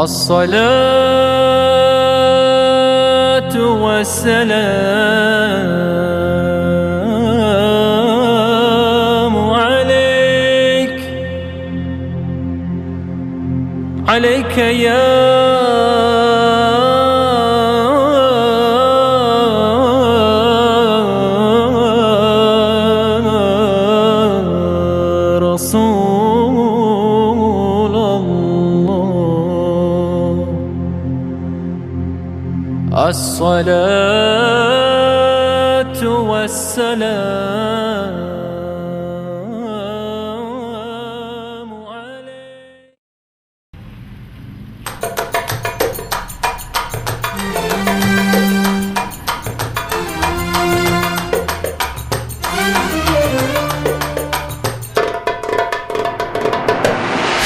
الصلاة والسلام عليك يا رسول الله. الصلاة والسلام عليك.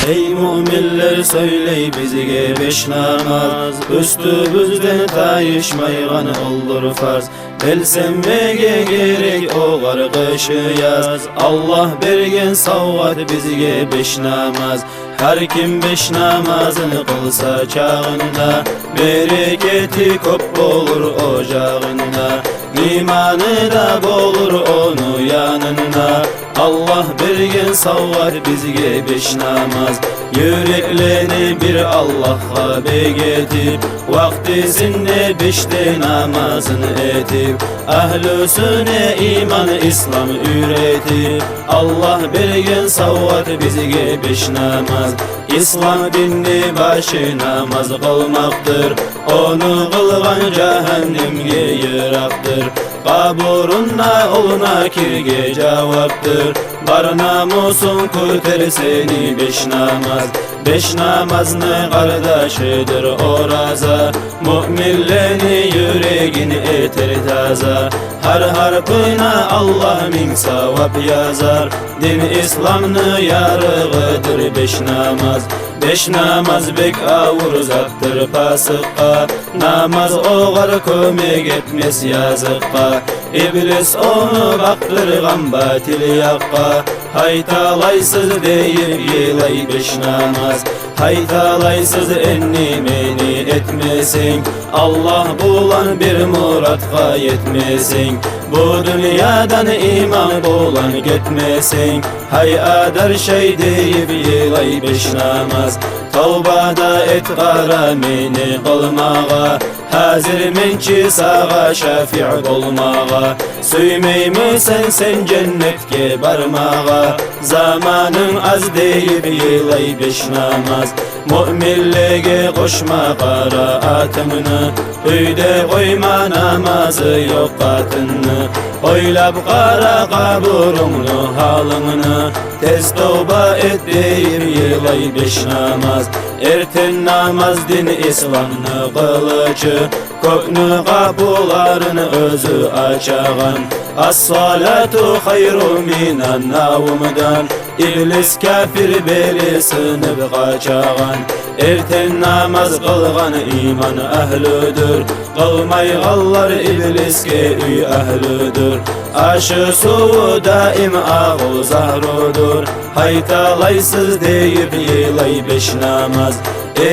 Ey müminler söyley bizge beş namaz, üstümüzden kayışmaygan oldur farz. Belsenmege gerek o kışı yaz, Allah bergen savvat bizge beş namaz. Her kim beş namazını kılsa çağında, bereketi kop olur ocağında. İmanı da bolur onu yanında, Allah bergen savvar bizge beş namaz. Yüreklerini bir Allah'a begetip, vaktisinde beşte namazını etip, ahlüsüne iman İslam üretip, Allah bergen savvar bizge beş namaz. İslam dinni başı namaz kılmaktır, onu kılgan cehennemge yıraktır. Kaburunna oluna kirge cevaptır, bar namusun kurtar seni beş namaz. Beş namazını kardeşidir oraza, müminlerini yüreğini eter taza. Har harfına Allah min savap yazar, din İslam'ını yarığıdır beş namaz. Beş namaz bek avur zattır pasıkka, namaz oğar kömek etmez yazıkka. İblis onu baktırgan batil yakka, haytalaysız deyip yılay beş namaz. Haytalaysız enni meni etmesin, Allah bulan bir muratka yetmesin. Bu dünyadan iman bulan gitmesin, hay adar şey deyip yılay beş namaz. Tavbada et garamini kılmağa, hazır menki sağa şafi' olmağa. Süymey müsen sen cennetke barmağa, zamanın az deyip yılay beş namaz. Müminlege koşma qaraatını, hüyde koyma namazı yok katını. Oylap qara kaburunu halını, tez tövbe et deyip yılay beş namaz. Erten namaz din İslam'ını kılıcı, köknü kapılarını özü açağan. As-salatu hayru minan navmdan, İblis kafir beli sınıp kaçağan. Erten namaz kılgan iman ahlüdür, kılmaygallar ibliske üy ahlüdür. Aşı suvu daim ağıl zahrudur, haytalaysız deyip yılay beş namaz.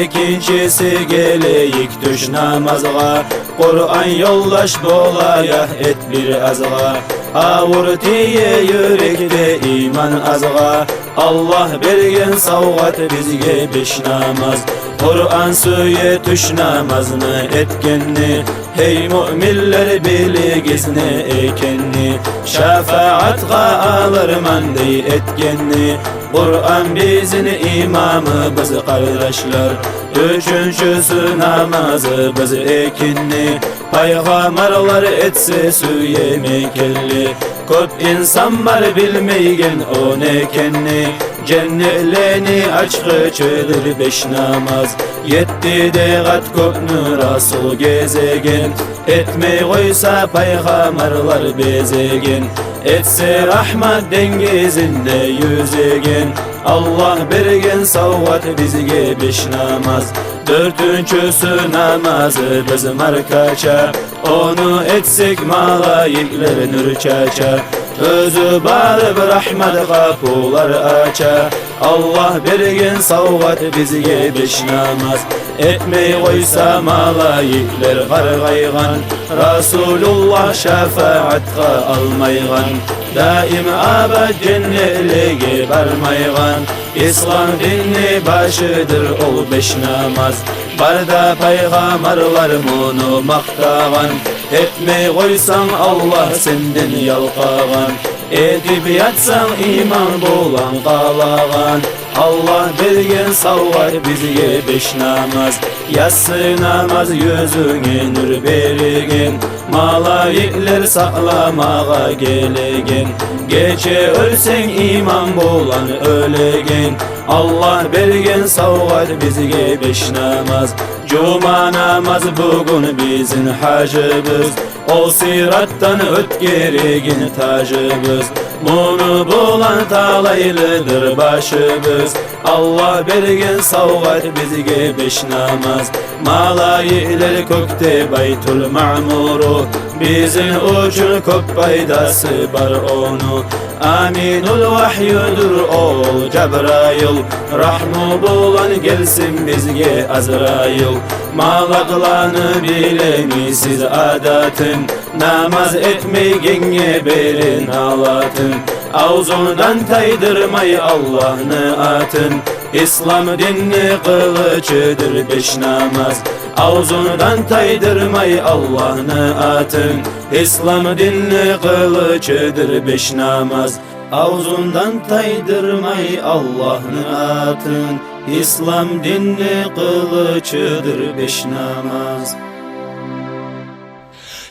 İkincisi geleyik düş namazga, Kur'an yollaş bolaya et bir azga. Avur tiye yürekte iman azga, Allah bergen savgat bizge beş namaz. Kur'an söye düş namazını etkenni, hey müminler biligiz ne ekenni. Şafaatka alırman dey etkenni, Kur'an bizim imamımız kardeşler. Üçüncüsü namazı biz ekinni, peygamberler etse söylemekelli. Köp insan var bilmeygen o ne kenni, cennetleni açkı çölür beş namaz. Yetti de kat köpnü Rasul gezegen, etmey koysa peygamberler bezegen. Etse rahmet dengizinde yüzegen, Allah bergen savvat bizge beş namaz. Dördüncüsü namazı biz markaça, onu etsek malayikler nürçaça. Özü barıp rahmet kapılar aça, Allah bergen savvat bizge beş namaz. etmey koysa malayikler qargaygan, Rasulullah şefaatqa almaygan, daim abad cennetlige barmaygan. İslam dini başıdır ol beş namaz, barda peygamberler bunu maqtagan, etmey koysan Allah senden yalqagan, edip yatsan iman bolan qalagan. Allah bergen savvat bizge beş namaz, yatsı namaz yüzüne nur bergen, malayikler saklamağa gelegen, gece ölsen iman bolan ölegen. Allah bergen savvat bizge beş namaz, cuma namaz bugün bizim hacımız, o sirattan ötkerigin tacımız, bunu bulan talaylıdır başımız. Allah bergen savvat bizge beş namaz, malayikler kökte Baytul Ma'muru, bizim üçün köp paydası var onu. Aminul vahyudur ol Cebrail, rahmu bulan gelsin bizge Azrail. Malaklanı bilemisiz adatın, namaz etmeyene berin alatın. Ağzından taydırmay Allah'ını atın, İslam dini kılıçıdır beş namaz. Ağzından taydırmay Allah'ını atın, İslam dini kılıçıdır beş namaz. Ağzından taydırmay Allah'ını atın, İslam dini kılıçıdır beş namaz.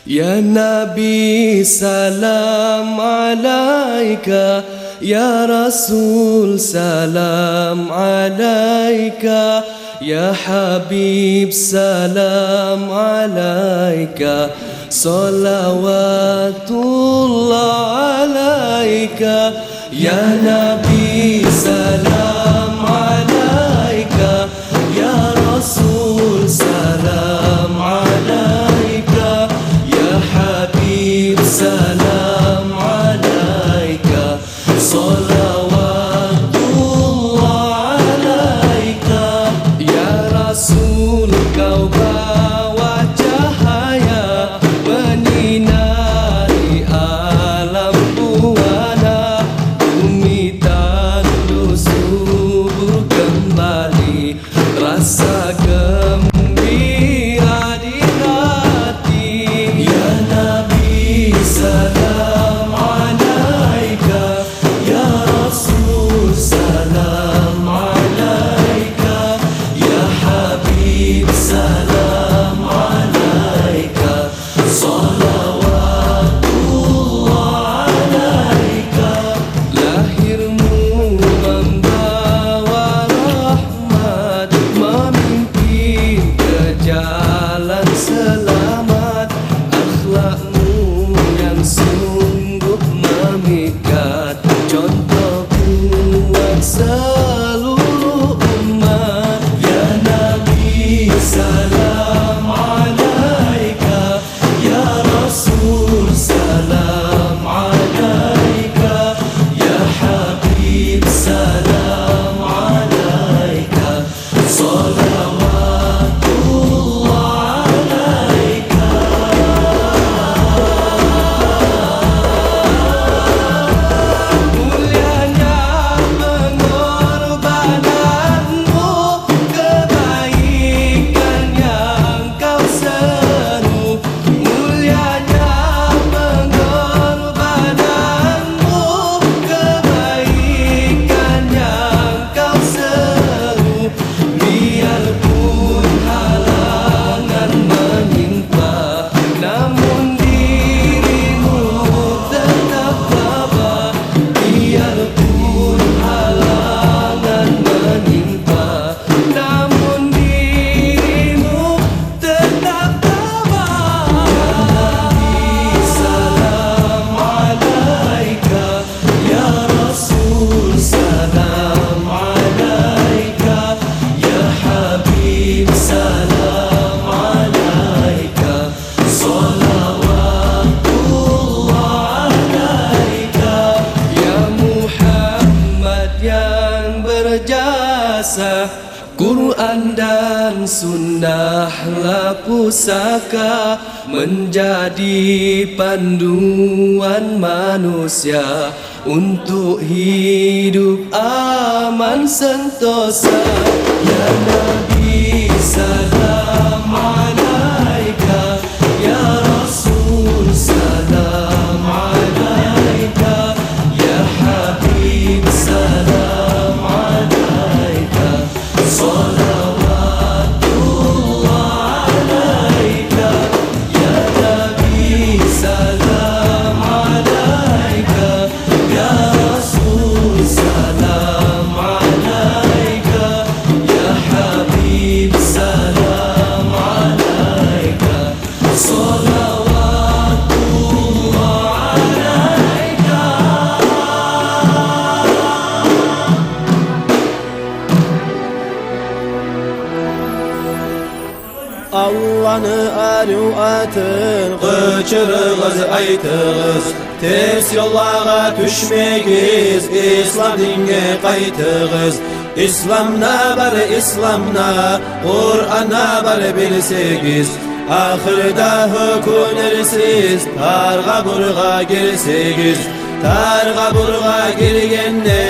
Ya Nabi salam alaika, Ya Rasul salam alaika, Ya Habib salam alaika, Salawatullah alaika. Ya Nabi salam alaika, Ya Rasul salam alaika, Ya Habib salam alaika, Salawatullah alaika. Ya Rasul kau bawa cahaya menyinari alam buana, bumi tandus subur kembali, rasa gembira di hati. Ya Nabi salam alaika, Ya Rasul salam alaika, Ya Habib salam alaika, Salawatullah alaika. Lahirmu membawa rahmat, memimpin ke jalan selamat, akhlakmu yang sungguh memikat, contoh buat seluruh umat. Ya Nabi salam alaika, Ya Rasul salam alaika, Ya Habib salam alaika, Salawatullah alaika. Mulianya pengorbananmu, kebaikan yang kau seru. Mulianya pengorbananmu, kebaikan yang kau seru. Biarpun halangan menimpa, namun dirimu tetap tabah. Biarpun halangan menimpa, namun dirimu tetap tabah. Salam alaika, Ya Rasul salam alaika, Ya Habib salam alaika, Salawatullah alaika. Ya Muhammad yang berjasa, Quran dan sunnahlah pusaka menjadi panduan manusia untuk hidup aman sentosa. Ya Nabi salam alaika, ya Rasul salam alaika, ya Habib salam alaika, salawatullah alaika, ya Nabi salam alaika, ya Rasul salam alaika, ya Habib salam alaika, salawatullah alaika. Allah'ını arıatın Qıçırığız aytığız Ters yollağa düşmegiz İslam dinge qaytığız İslamna bar İslamna Kur'an'a bar bilsegiz Ahirda hükünersiz Targa burga girsegiz Targa burga girgenne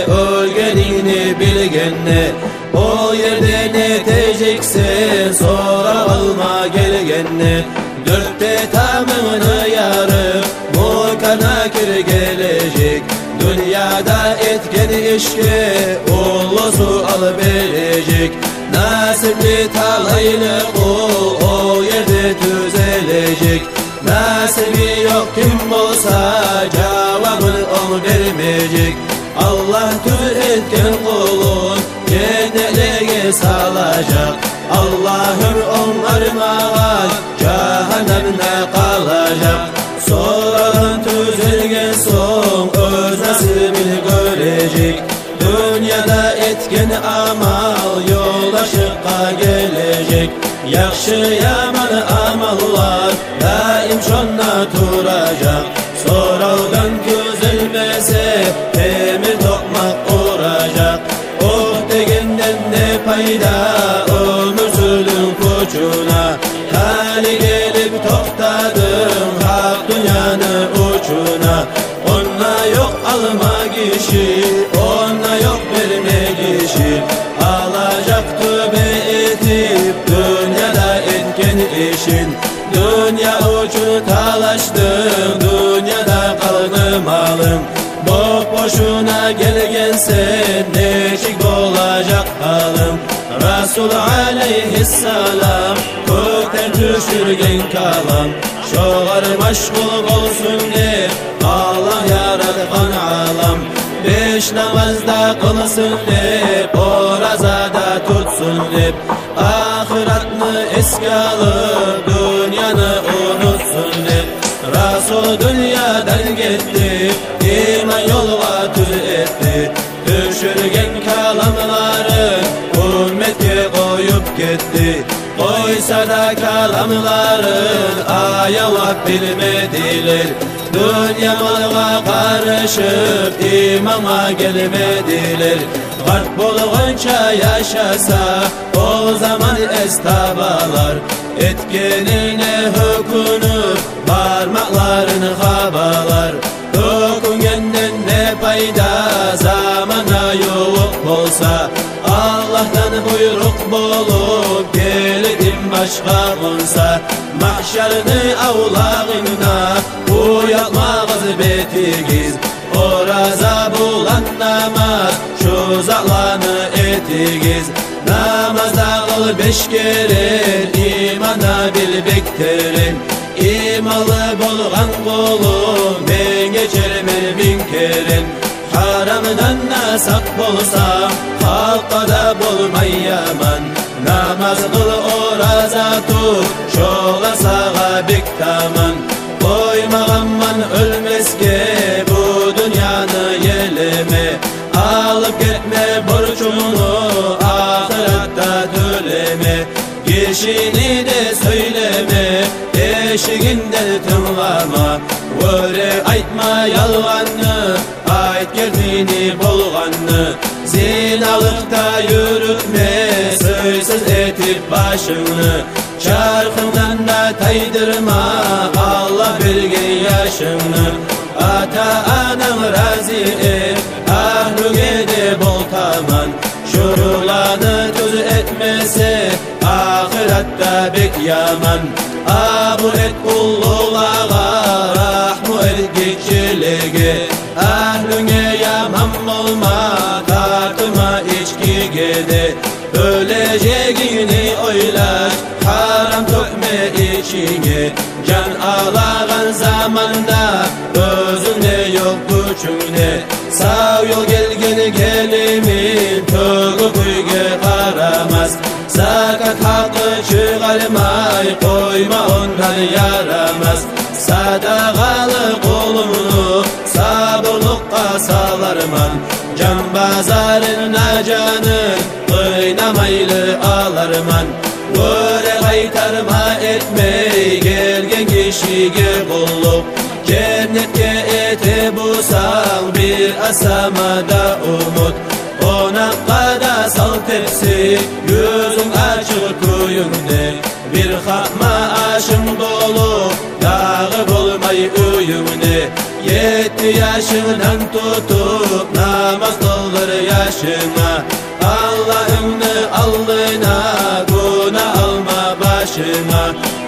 Ölgenini bilgenne O yerde ne teceksin sonra alma gelgenne Dörtte tamını yarıp Mukana kir gelecek Dünyada etken işke Ulusu al verecek Nasipli talaylı kul O yerde düzelecek Nasibi yok kim olsa Cevabını on vermeyecek Allah tür etken kulun Cennetliğe salacak Allah'ım onlar mağaz Cehennemde kalacak Sonradan tüzelgen son Öz nasibini görecek Dünyada etken amal Yoldaşıkka gelecek Yakşı yaman amallar Daim şonna duracak Sonradan düzelmese Demir tokmak olacak Oh degenden ne payda Ömür zulüm koçuna Hali gelip toktadın Hak dünyanın uçuna Ona yok alma kişi Ona yok verme kişi Alacak tövbe edip Dünyada etken işin Dünya uçu talaştın Dünyada kaldı malım Boş boşuna gelgensen Neşik olacak halim Resul aleyhisselam Kökten düşürgen kalam Şoğar meşgul olsun de Allah yaratkan alam Beş namazda kılsın dep Orazada tutsun dep Ahiratını eski alıp Dünyanı unutsun dep Resul dünyadan gitti İman yolga tüz etti Düşürgen kalamları Ümmetke koyup gitti Koysa da kalamların Ayalak bilmediler Dünya malga karışıp imama gelmediler Garp bulgunca yaşasa O zaman estabalar Etkenine hükünüp Parmaklarını kabalar Hüküngenden ne payda Zamana yoğuk olsa Allah'tan buyruk bulup Gelidim başka olsa Mahşerini avlağına Uyatmağız betigiz Oraza bulan namaz Şu zağlanı etigiz Namazda kıl 5 kere İmana bil bekterin İmalı bolgan kulum Ben geçermen 1000 kere Haramdan nasak bolsam Halka da bolmay yaman Namaz kıl oraza tut Şola sağa bek taman Koymağamman ölmezke Bu dünyanı yeleme Alıp gitme borcunu Ahirette döleme Kişini de söyleme Eşiğinden tınlama Öyle aytma yalganını Ait geldiğini bolganını Zinalıkta yürütme Söysüz eti edip başını, çarkından da taydırma Allah bilgen yaşını. Ata anam razı et, ahluk edip ol tamam. Şurulanı tuz etmese ahirette bek yaman. Abu et kullulağa, rahmu et geçilege. Ahlüne yaman olma, tartıma içki gede. Öleceğini oylar, haram tökme içine. Can ağlayan zamanda özünde yok gücünde. Sağ yol gelgeni gelimin tögü kuyge karamaz. Sakat hakkı çıkarmay koyma ondan yaramaz. Sadakalı kolunu sabırlıkta salarman. Can bazarına canı kıynamaylı alarman. Böyle kaytarma etmey gelgen kişiye kulluk. Cennetke ete bu sal bir asamada umut. Ona kada sal tepsi yüzün açık kuyumde. Bir hakma aşın dolu dağı bulmay öyümde. 7 yaşından tutup namaz kıldır yaşına. Allah'ını alnına günah alma başına.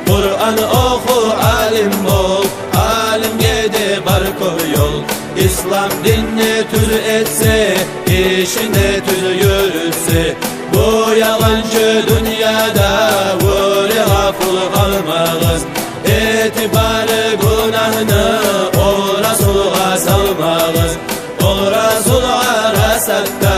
Kur'an oku alim ol, alim yedi barko yol. İslam dinini tüz etse, işine tüz yürütse. Bu yalancı dünyada vuri gaful kalmağız. Etibarı günahını o Resul'a salmağız. O Resul'a rasakta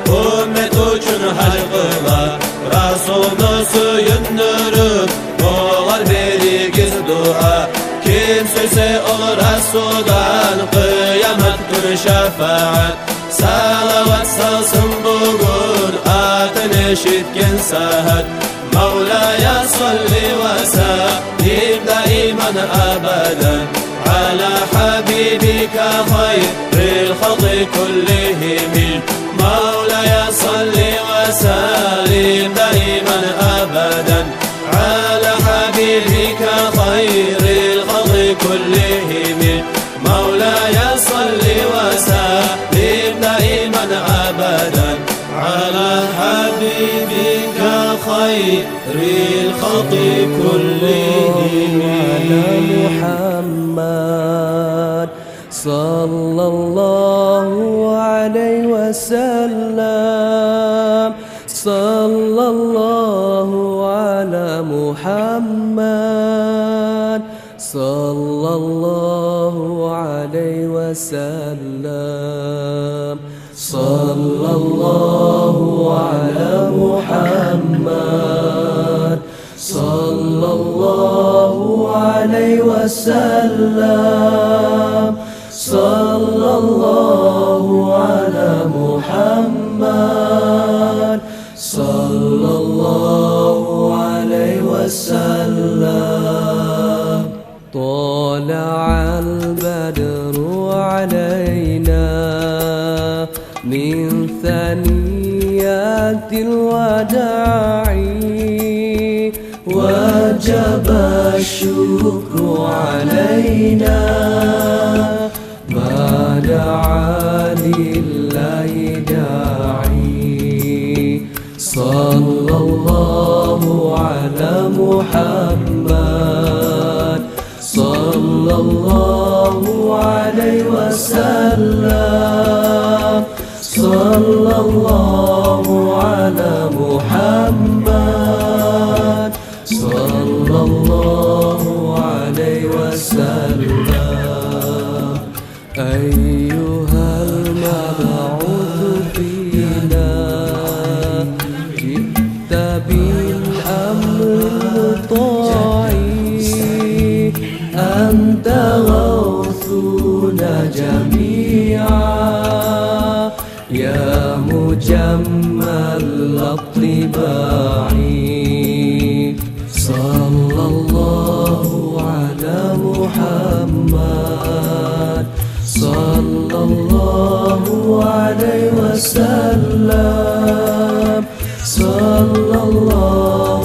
ümmet uçun hac kıla. Resul'unu suyundurup oğar berigiz dua. Kim sözse o Resul'dan kıyamet günü şefaat. Salavat salsın bugün atın eşitken saat. Mevla'ya salli ve sellim daiman abadan ala habibika hayril halqi kullihim. Mevla'ya salli ve sellim daiman abadan ala habibika hayril halqi kullihim. Mevla'ya salli ve sellim daiman abadan ala habibika hayril halqi kullihim. Muhammad sallallahu aleyhi ve sellem. Sallallahu ala Muhammad sallallahu aleyhi ve sellem. Sallallahu ala Muhammad sallallahu aleyhi ve sellem. Sallallahu ala Muhammad sallallahu aleyhi ve sellem. Tala'al bedru aleyna min thaniyatil wada'i. Wajaba syukru aleyna ma da'a lillahi da'i. Sallallahu ala Muhammad sallallahu aleyhi ve sellem. Sallallahu ala Muhammad sallallahu aleyhi ve sellem. Eyyuhal meb'uth fina ji'ta bil amri ta'i. Anta ghawthuna jami'a ya mujammal at-tiba'i. Sallallahu ala Muhammad sallallahu aleyhi ve sellem. Sallallahu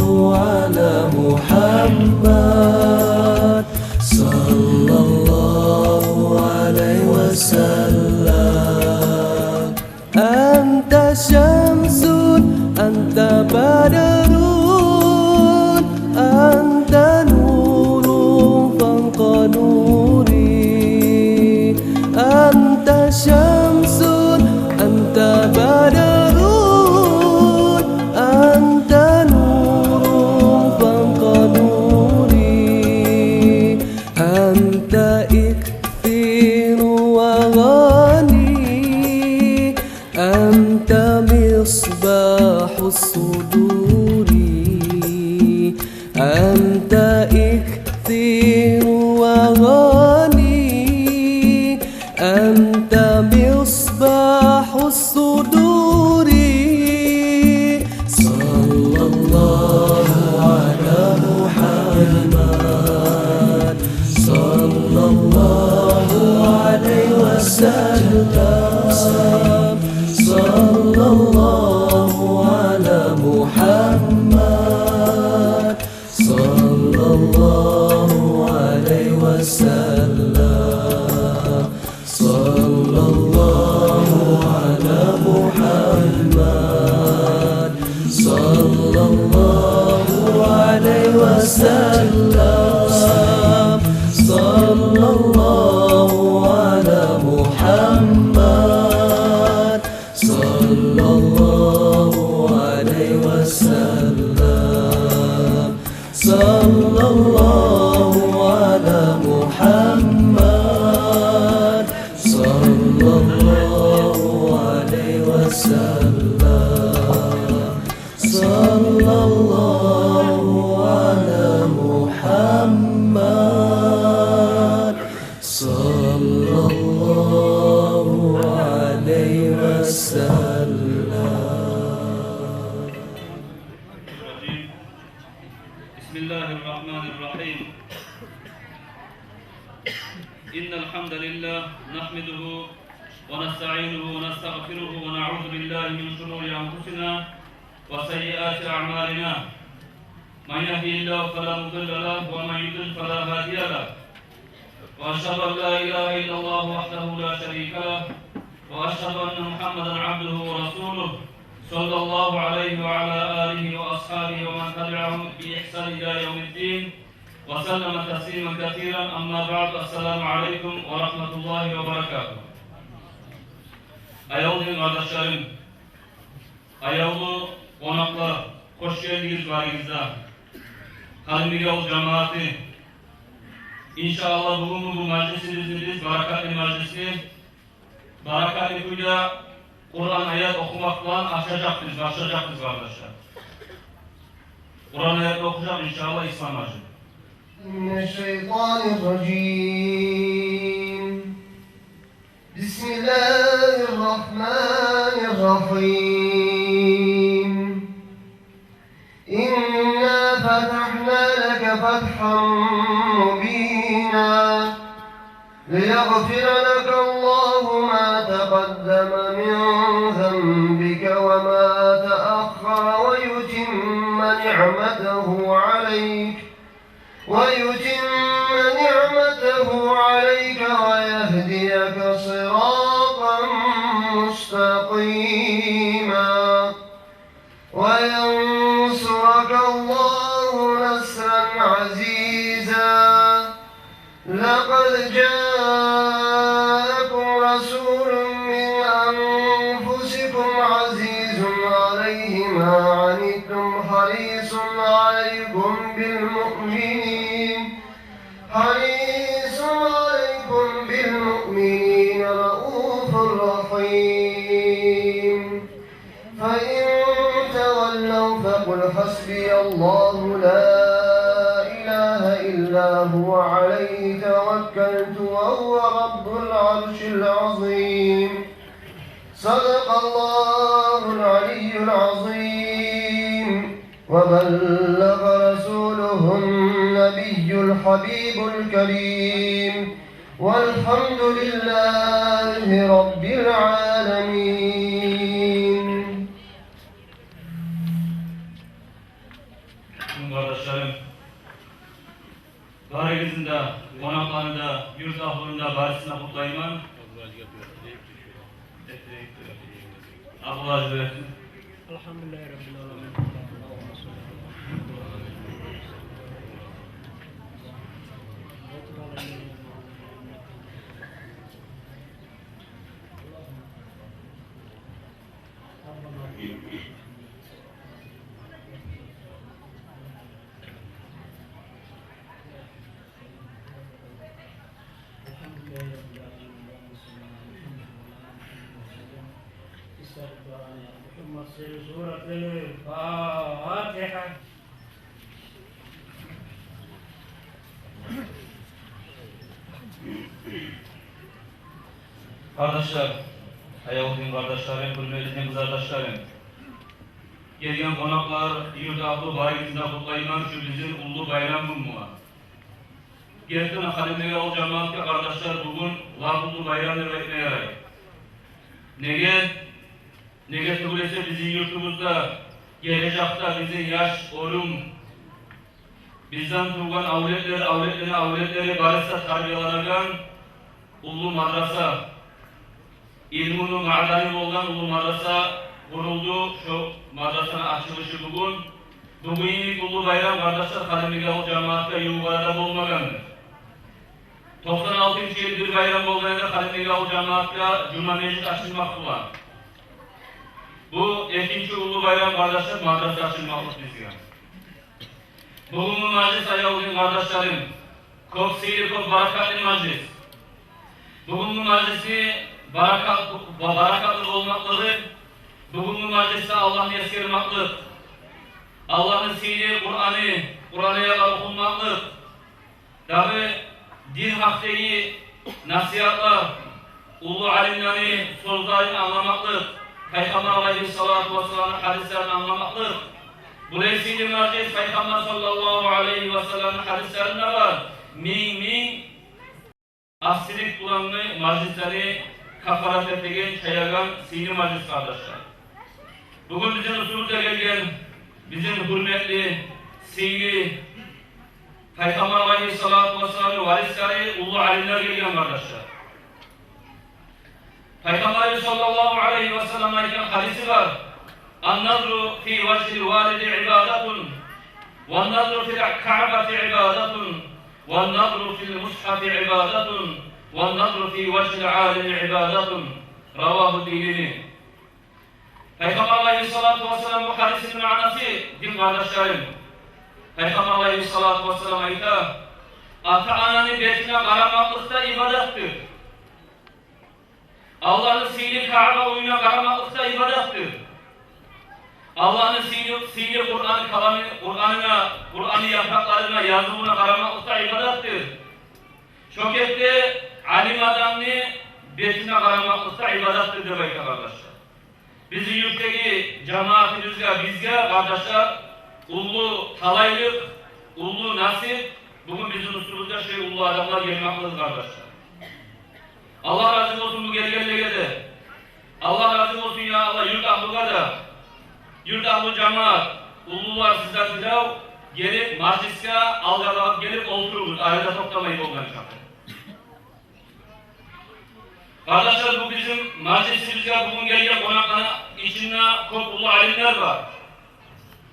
الصدور أنت إكثير وغني أنت مصباح الصدور صلى الله على محمد صلى الله عليه وسلم صلى الله على محمد صلى الله عليه وسلم صلى الله على محمد صلى الله عليه وسلم صلى الله على محمد صلى الله عليه وسلم صلى الله على محمد صلى الله عليه وسلم صلى الله على محمد صلى الله عليه وسلم بسم الله الرحمن الرحيم إن الحمد لله نحمده ونستعينه ونستغفره ونعوذ بالله من شرور أنفسنا وسيئات أعمالنا من يهدي الله فلا مضل له ومن يضلل فلا هادي له وأشهد أن لا إله إلا الله وحده لا شريك له وأشهد أن محمدا عبده ورسوله صلى الله عليه وعلى آله وأصحابه ومن تبعهم بإحسان إلى يوم الدين وسلم تسليما كثيرا أما بعد السلام عليكم ورحمة الله وبركاته Ayolun kardeşlerim, ayolu konaklar, hoş geldiniz varınızda. Kalbi yol cemaati, İnşallah bugün bu meclisimizin biz barakatli meclisi, barakatli kuyla Kur'an ayet okumakla açacaktır kardeşler. Kur'an ayet okuyacak inşallah İslam acı. Mineşşeytanirracim. Bismillahirrahmanirrahim. İnna fetahna leke fethan mubina. ليغفر لك الله ما تقدم من ذنبك وما تأخر ويتم نعمته عليك ويهديك صراطا مستقيما وينصرك الله نصرا عزيزا لقد جاءكم رسول من أنفسكم عزيز عليه ما عنتم حريص عليكم بالمؤمنين رؤوف رحيم فإن تولوا فقل حسبي الله لا إله إلا هو عليه توكلت وهو رب العرش العظيم صدق الله العلي العظيم وبلغ رسوله النبي الحبيب الكريم والحمد لله رب العالمين. Kardeşlerim, dairemizde, konaklarında, yurt ahırında barisine kutlayman. Allah razı olsun. Elhamdülillahi Rabbil Alemin. ثم سورة الفاتحة. Kardeşler, Hayavudin kardeşlerim, hürmetli kızardaşlarım, gelgen konaklar, yurda-ı bayramında kutlayılan şu bizim ulu bayram bulmuğa. Gerçekten Halime ol cemaatke kardeşler bugün ulu bayramı bekleyerak. Nege tübülese bizim yurtumuzda, gelecekte bizim yaş, orum, bizden tuğan avletleri barışsa tarbiyalanan ulu madrasa, ilmunu ma'dani olan ulu madrasa kuruldu. Şu madrasanın açılışı bugün. Bugün ulu bayram kardeşler Halime ol cemaatke yuvarda bulmagandır. 96. yıl bir bayram olduğunda Halime ol cemaatke Cuma meclis açılmak var. Bu ikinci ulu bayram kardeşler madrasa açılmaklık bizge. Bugün meclis ayağının kardeşlerim, çok seyir, çok barakatlı meclis. Bugün meclisi barakatlı olmaklıdır. Bugün mecliste Allah'ın esirmaklık, Allah'ın seyir, Kur'an'ı okunmaklık. Tabi din hakkıyı, nasihatlar, ulu alimleri, sözlerini anlamaklık. Peygamber aleyhissalatu vesselam'ın hadislerini anlamaklık. Bu leysidir meclis Peygamber sallallahu aleyhi ve sellem'in hadislerinde var. Min aksilik bulanlı meclisleri kafarat ettiğin çayagan sini meclis kardeşler. Bugün bizim usulüde gelgen, bizim hürmetli, sini Peygamber aleyhissalatu vesselam'ın varisleri ulu alimler gelgen kardeşler. Peygamber sallallahu aleyhi ve sellem'in hadisi var. An-nazru fi vecihil validi ibadetun ve'n-nazru fil ka'beti ibadetun ve'n-nazru fil mushafi ibadetun ve'n-nazru fi vecihil alimi ibadetun. Ravahu Dilini. Peygamber aleyhissalatu vesselam bu hadisin manası din kardeşlerim. Peygamber aleyhissalatu vesselam ayta ata-ananın betine karamaklıkta ibadettir. Allah'ın sihirli Kabe oyuna karamaklıkta ibadettir. Allah'ın sihirli Kur'an'ın yapraklarına yazımına karamaklıkta ibadettir. Şokette alim adamını betine karamaklıkta ibadettir demek kardeşler. Bizi yurttaki bizge kardeşler ulu talaylık, ulu nasip bugün bizim üstümüzde ulu adamlar gelmektedir kardeşler. Allah razı olsun bu gelgenliğe de. Allah razı olsun ya Allah yurt ahlıga da. Yurt ahlı cemaat. Ulular sizden pilav gelip mecliske algalanıp gelip otururuz. Ayrıca toplamayı olgan şartı. Kardeşler bu bizim meclisimizde bugün gelgen konakların içinde çok ulu alimler var.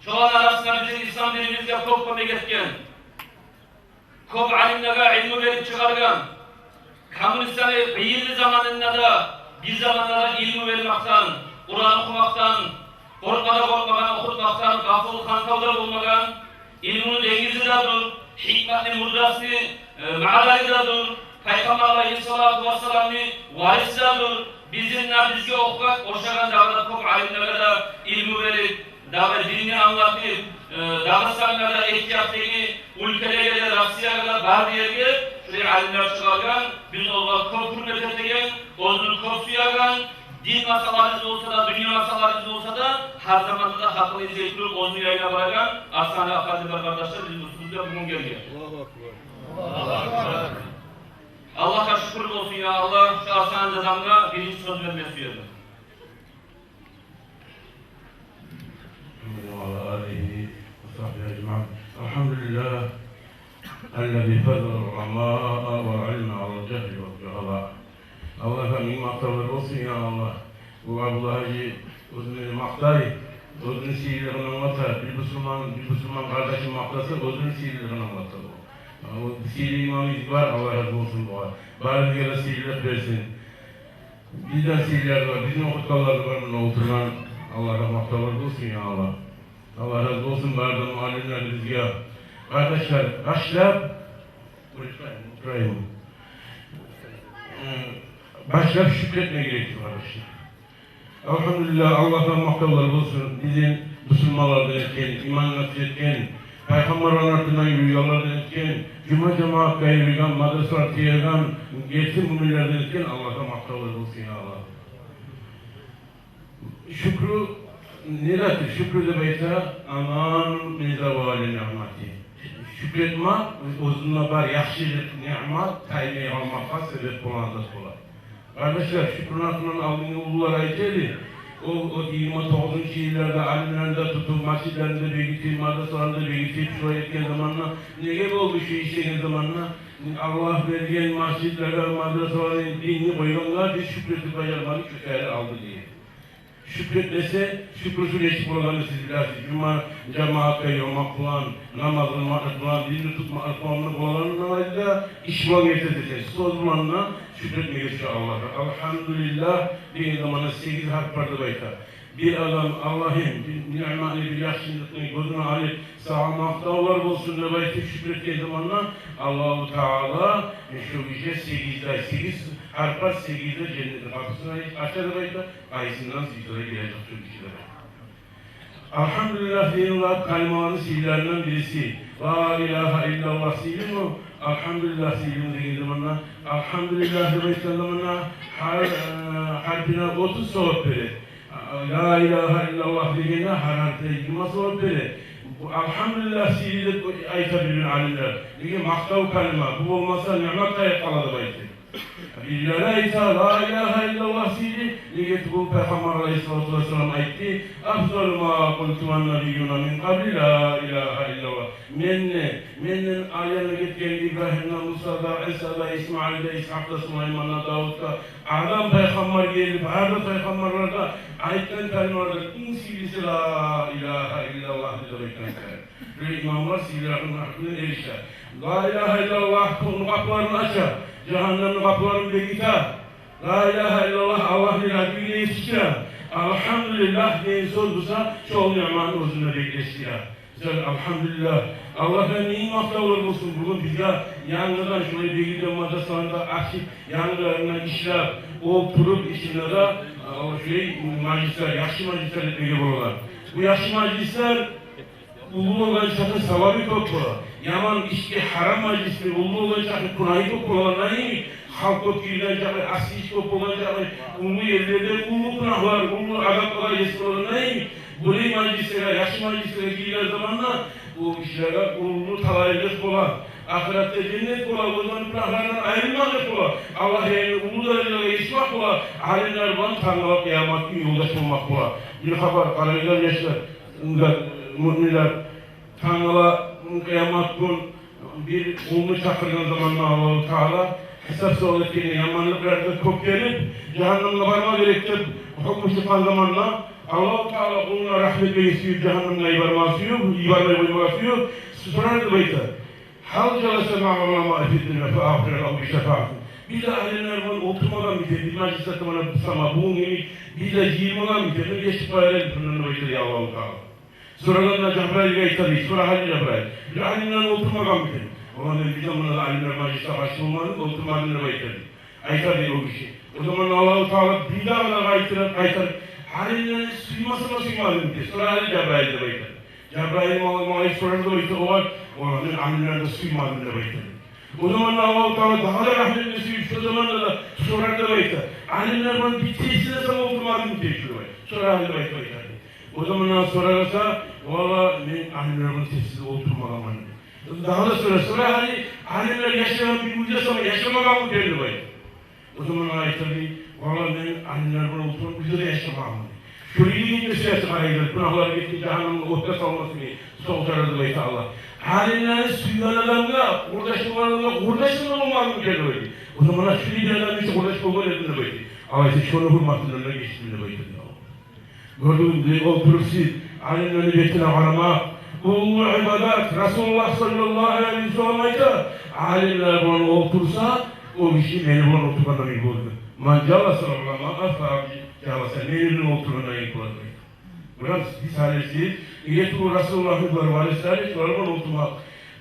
Şu an arasında bizim İslam dinimizde çok komik etken. Çok alimlere ilmi verip çıkargan. Komünistleri beyirli zamanında da bir zamanlara ilmi vermekten, Kur'an okumaktan, korkmadan okutmaktan, gafıl kankavlar olmadan, ilmini dengizidadır, hikmetli murdası, ma'adalidadır, Peygamber aleyhissalatu vesselam'ın varisidadır. Bizimle bizge okumak, oşagan dağda çok alimlere de ilmi verip, dağda dinini anlatıp, Dağıstan'da ihtiyattaki ülkelere de Rusya'ya kadar bazı yerge şuraya alimler çıkargan, biz onlara çok hürmet ettiğin, onun çok suyagan, din masalarınız olsa da, dünya masalarınız olsa da her zaman da haklı izleyiciler onu yayına bırakan Aslan-ı Efendiler kardeşler bizim üstümüzde bugün geliyor. Allah'a şükür olsun ya Allah, şu Aslan-ı Zazam'da birinci söz vermesi diyordu. الحمد لله الذي فضل العلماء والعلم على الجهل والجهلاء. Allah efendim maktalar olsun ya Allah. Bu Abdullah'ı özünü maktayı, özünü sihirlerini anlatar. Bir Müslüman kardeşim maktası özünü sihirlerini anlatar. O sihirli imamımız var, Allah razı olsun bu. Bari bir kere sihirler versin. Bizden sihirler var, bizim okutkalar var oturan. Allah'a maktalar olsun ya Allah. Allah razı olsun bardan alimler bizge. Kardeşler, başlayıp şükretmeye gerekiyor kardeşler. Elhamdülillah Allah'tan maktalar olsun. Bizim Müslümanlardan etken, iman nasip etken, Peygamber'in ardından yürüyorlardan etken, Cuma cemaat gayrıgan, madrasalar tiyagan, yetim müminlerden etken Allah'tan maktalar olsun ya Allah. Şükrü nedir? Şükrü de beyta aman min zavali ni'mati. Şükretme, özünde var yaxşılık, ni'mat, tayini almakta sebep bulandas bular. Kardeşler, şükrün hakkının aldığını ulular ayteli. O 29. yıllarda alimlerinde tutup, masjidlerinde biriktirip, madrasalarında biriktirip, şuraya etken zamanla, nege oldu şu işlerin zamanla, Allah vergen masjidlere, madrasaların dinini koyuyorlar, biz şükretip ayarmadık, şükürleri aldı diye. Şükretmese, şükrüsün eşik olanı siz bilirsiniz. Cuma cemaat kayırmak falan, namazını falan, dinini tutmak falan olanı da işman getirdiniz. Söz bulanına şükretmeye şu Allah'a. Elhamdülillah bir zamanda 8 harf vardı bayta. Bir adam Allah'ın ni'mani bir yaşlılıkını gözüne alıp sağlamakta olar olsun da bayta şükrettiği zamanla Allah-u Teala şu işe 8 harf var 8'de cennetin kapısına açar bayta ayısından 8'lere girecek şu kişilere. Elhamdülillah dinullah kalimanın sihirlerinden birisi. La ilahe illallah sihir mi? Elhamdülillah sihirimiz dediği zamanla Elhamdülillah demek zamanla harfine 30 sevap verir. La ilahe illallah dediğinde her harfine 20 sevap verir. Elhamdülillah sihiri de aytabilir alimler. Çünkü maktav kalima. Bu olmasa nimet kayıp kaladı bayti. Birileri ayta la ilahe illallah sihiri. Niyet bu Peygamber aleyhissalatu vesselam aytti. Afzalu ma kultuman nabiyyuna min qabli la ilahe illallah. Menin ayarına gitken İbrahim'den, Musa'da, İsa'da, İsmail'de, İshak'ta, Süleyman'da, Davud'da adam peygamber gelip, her peygamberlerde ayetlen kelimelerde en sivrilisi la ilahe illallah diye böyle imamlar sivrilerin hakkını erişler. La ilahe illallah konu kapılarını açar. Cehennemin kapılarını bekiter. La ilahe illallah Allah'ın adıyla yetiştirir. Elhamdülillah neyin sordusa çoğu ni'manın özünde bekleştirir. Elhamdülillah. Allah'ın neyin maktalar olsun bugün bize yanından şöyle bilgiyle madrasalarında açıp yanlarına işler oturup işinlere majlisler, yaşlı majlisler etmeye bulurlar. Bu yaşlı majlisler ulu olan şakı savabı koptu. Yaman işki haram majlisli ulu olan şakı kunayı koptu olan neymi? Halk koptuğundan şakı asli iş koptu olan şakı ulu yerlerde ulu kunahlar, ulu azaplar yesin olan neymi? Burayı majlislere, yaşlı majlislere gidiler zamanla bu işlere ulu talaylık olan ahirette cennet ola, o zaman günahlarından ayrılmak ola. Allah yani ulu derecede geçmek ola. Alimler bana tanrılar kıyamet günü yoldaş olmak ola. Bir haber, karaylar yaşlar, müminler tanrılar kıyamet gün bir kulunu çakırgan zamanla Allah-u Teala hesap soğudakini yamanlıklarda çok gelip cehennemle varma gerektir. Hükmü çıkan zamanla Allah-u Teala kuluna rahmet ve yesiyor, cehennemle ibarmasıyor, ibarmayı sorardı bayta. Hal jalese ma'amama efidine fe ahirel avbi şefaatın. Bir de ahirler bana oturmadan biter, bir meclisette bana sama buğun gibi, bir de girmadan biter, bir geçip ayarel pırnını baytır ya Allah-u Teala. Sonradan Cebrail gaytadı, sonra Halil Cebrail. Bir alimler oturmadan biter. Ona dedi bir zaman da alimler mecliste başlamadı, oturmadığını baytırdı. Aytadı o bir şey. O zaman Allah-u Teala bir daha da gaytar. Halil'in suymasına suymadı biter, sonra Halil Cebrail'de baytırdı. Cebrail'in Allah'ı sorardı baytır, o var. Onların alimlerde suymadığını baytırdı. O zaman Allah-u Teala daha da rahmetli suyup, şu zaman da sorardı baytır. Alimler bana bir tesisine sana oturmadığını teşhir baytır. Sonra Halil baytırdı. O zamandan sorarsa, valla ben alimlerimin tesisine oturmadan daha da sonra hani alimler yaşayan bir müddet sonra yaşamadan mı geldi baytır. O zaman ayetleri, valla ben alimlerimin oturup müddet yaşamam. Şöyle bir şey yapmaydı, günahları gitti, cehennemin ortaya salmasını soğutardı baytır Allah. Alimlerin suyulan adamla, uğraşmadan olmaz mı geldi baytır. O zaman şöyle bir adam işte uğraşmadan edildi baytır. Allah ise şunu hürmetinin önüne geçtiğinde baytır. Gördüğüm gibi oturup siz alimlerini bekine aramak, ulu ibadat, Resulullah sallallahu aleyhi ve sellem ayta, alimler bana otursa, o bir şey beni bana oturmadan iyi oldu. Man calasa ulama, asabi calasa, benim oturmadan iyi oldu. Burası bir tanesi, İletu Resulullah'ın var, Resulü bana oturmak.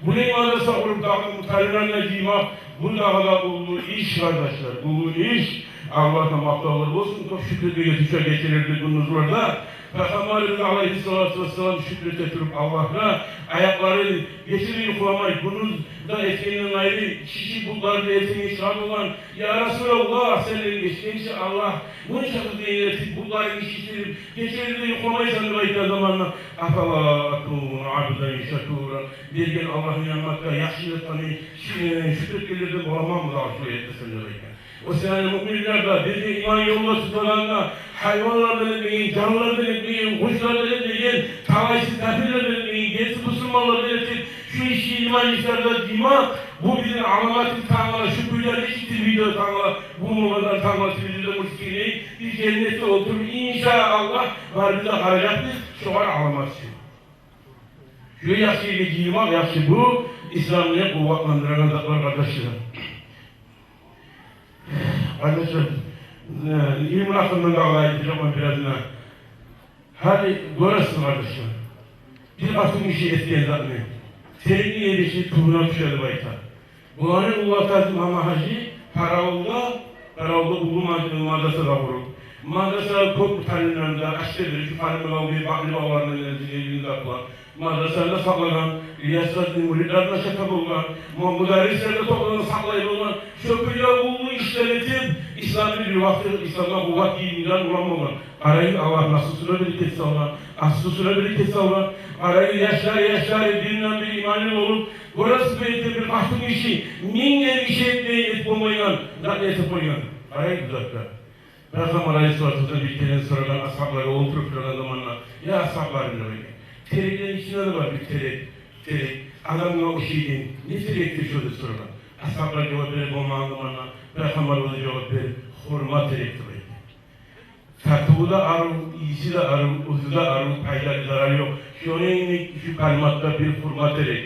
Bu ne madresa olup dağın mutallarına giymek, bunda kadar bulduğu iş kardeşler, bulduğu iş, Allah'tan maqtavlar olsun, çok şükrediğe düşe geçirirdi bu nuzullarda. Peygamberimiz Aleyhisselatü Vesselam şükrete turup Allah'a ayakları geçirir yuklamayı, bunun da etkinin ayrı şişi bulgarlı etini şad olan Ya Resulallah senin geçtiğince Allah bunun şakı değileti bulgarı işitirip geçirir yuklamayı sanırlaydı zamanla Afalatun abden şakura derken Allah'ın yanmakta yaşlılıklarını şükretgelirdi olamam mı arzu etti sanırlaydı. O sene müminler de bizi iman yolunda tutulanlar, hayvanlardan etmeyin, canlılardan etmeyin, kuşlardan etmeyin, talaysız kafirlerden etmeyin, gençsiz Müslümanlardan etmeyin, şu işi iman işlerde iman, bu bizim alamatı tanrılar, şu büyüler eşittir video tanrılar, bu numaralar tanrılar, videoda muskineyi, bir cennette oturup inşallah var bize haracaktır, şu var alamatı. Şu yaşıyla iman, yaşı bu, İslam'ı kuvvetlendiren adaklar kardeşler. Arkadaşlar, ilmin hakkında da Allah'a gideceğim birazına. Hadi görürsün arkadaşlar. Bir bakım işi etkiyen zaten. Sevgi yedişi tuğuna düşerdi bayta. Bunların Allah Tazim Hama Hacı, Paravulda bulunmadığı madrasada vurup. Madrasada çok tanrılarında, aştedir, şu tanrılarında, baklı babalarının elinde yapılan. Madrasada saklanan, İlyas'ın muridlerine şaka olan, müderrislerde toplanan saklayıp olan, şöpüyle bulduğu işlenetip, İslam'ın bir vakti, İslam'a bu vakti imdan ulanmadan, arayı Allah nasılsına bereket sağlar, asılsına bereket sağlar, arayı yaşlar, dininden bir imanı olup, burası belki bir bahtım işi, minge bir şey etmeyi olmayan, zaten etip oynayan, arayı düzeltler. Peygamber Aleyhisselatü'nün bir kere sıradan ashablara oturup duran zamanla, ya ashablarım öyle. Tereklerin içinde de var bir terek. Adamın o şeyin, ne terektir şöyle soruna. Ashablar cevap verip olmayan zamanla, Peygamber ona cevap verip, hurma terektir öyle. Satığı da arı, iyisi de arı, uzu da arı, payları zarar yok. Şu kalimatta bir hurma terek.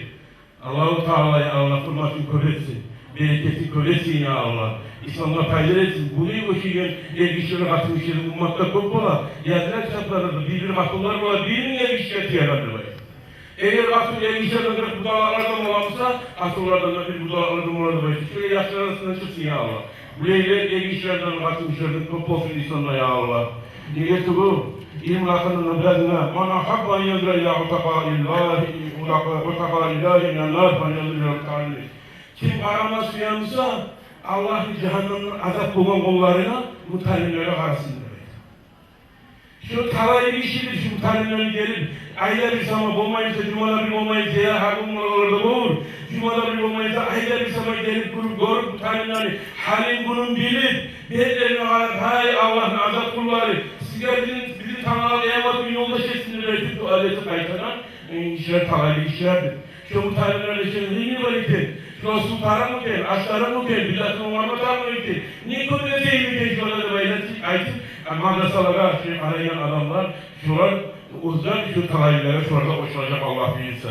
Allah-u Teala'ya Allah hurmasını köretsin. Bereketini köretsin ya Allah. İslam'da paylar etsin. Bunu o şeyin elbisleri katmışları ummatta çok ola. Yazılar kitaplarında birbiri katıllar ola. Birinin elbisleri yaratırlar. Eğer katıl elbislerden budağlardan olamsa, katıllardan da bir budağlardan olamsa. Şöyle yaşlar arasında çıksın ya Allah. Bu elbislerden katmışlardan çok olsun İslam'da ya Allah. Niyeti bu. İlim hakkında birazına. Mana habban yadra ila utaka ilahi minanlar fan yadra ila utaka. Kim aramda suyanırsa Allah'ın cehennemden azap bulan kollarına mutallimlere karşısında. Şu talaylı işidir, şu mutallimleri gelip ayda bir zaman olmayınca, cumada bir olmayınca ya hakkım oralarda olur. Cumada bir olmayınca ayda bir zaman gelip görüp mutallimleri halin bunun bilip bellerine kalıp hay Allah'ın azap kulları sizler bizim tanrılar eyvallah yoldaş etsinler verip tuvaleti kaytaran işler talaylı işlerdir. Şu mutallimlerle işlerinde var idi. Şu sultana mı gel, aşağıda mı gel, bilatın umarmadan mı gel? Niye kötü değil mi gel? Şurada da böyle ayet, madrasalara arayan adamlar, şurada uzak şu talaylara şurada uçuracak Allah bilirse.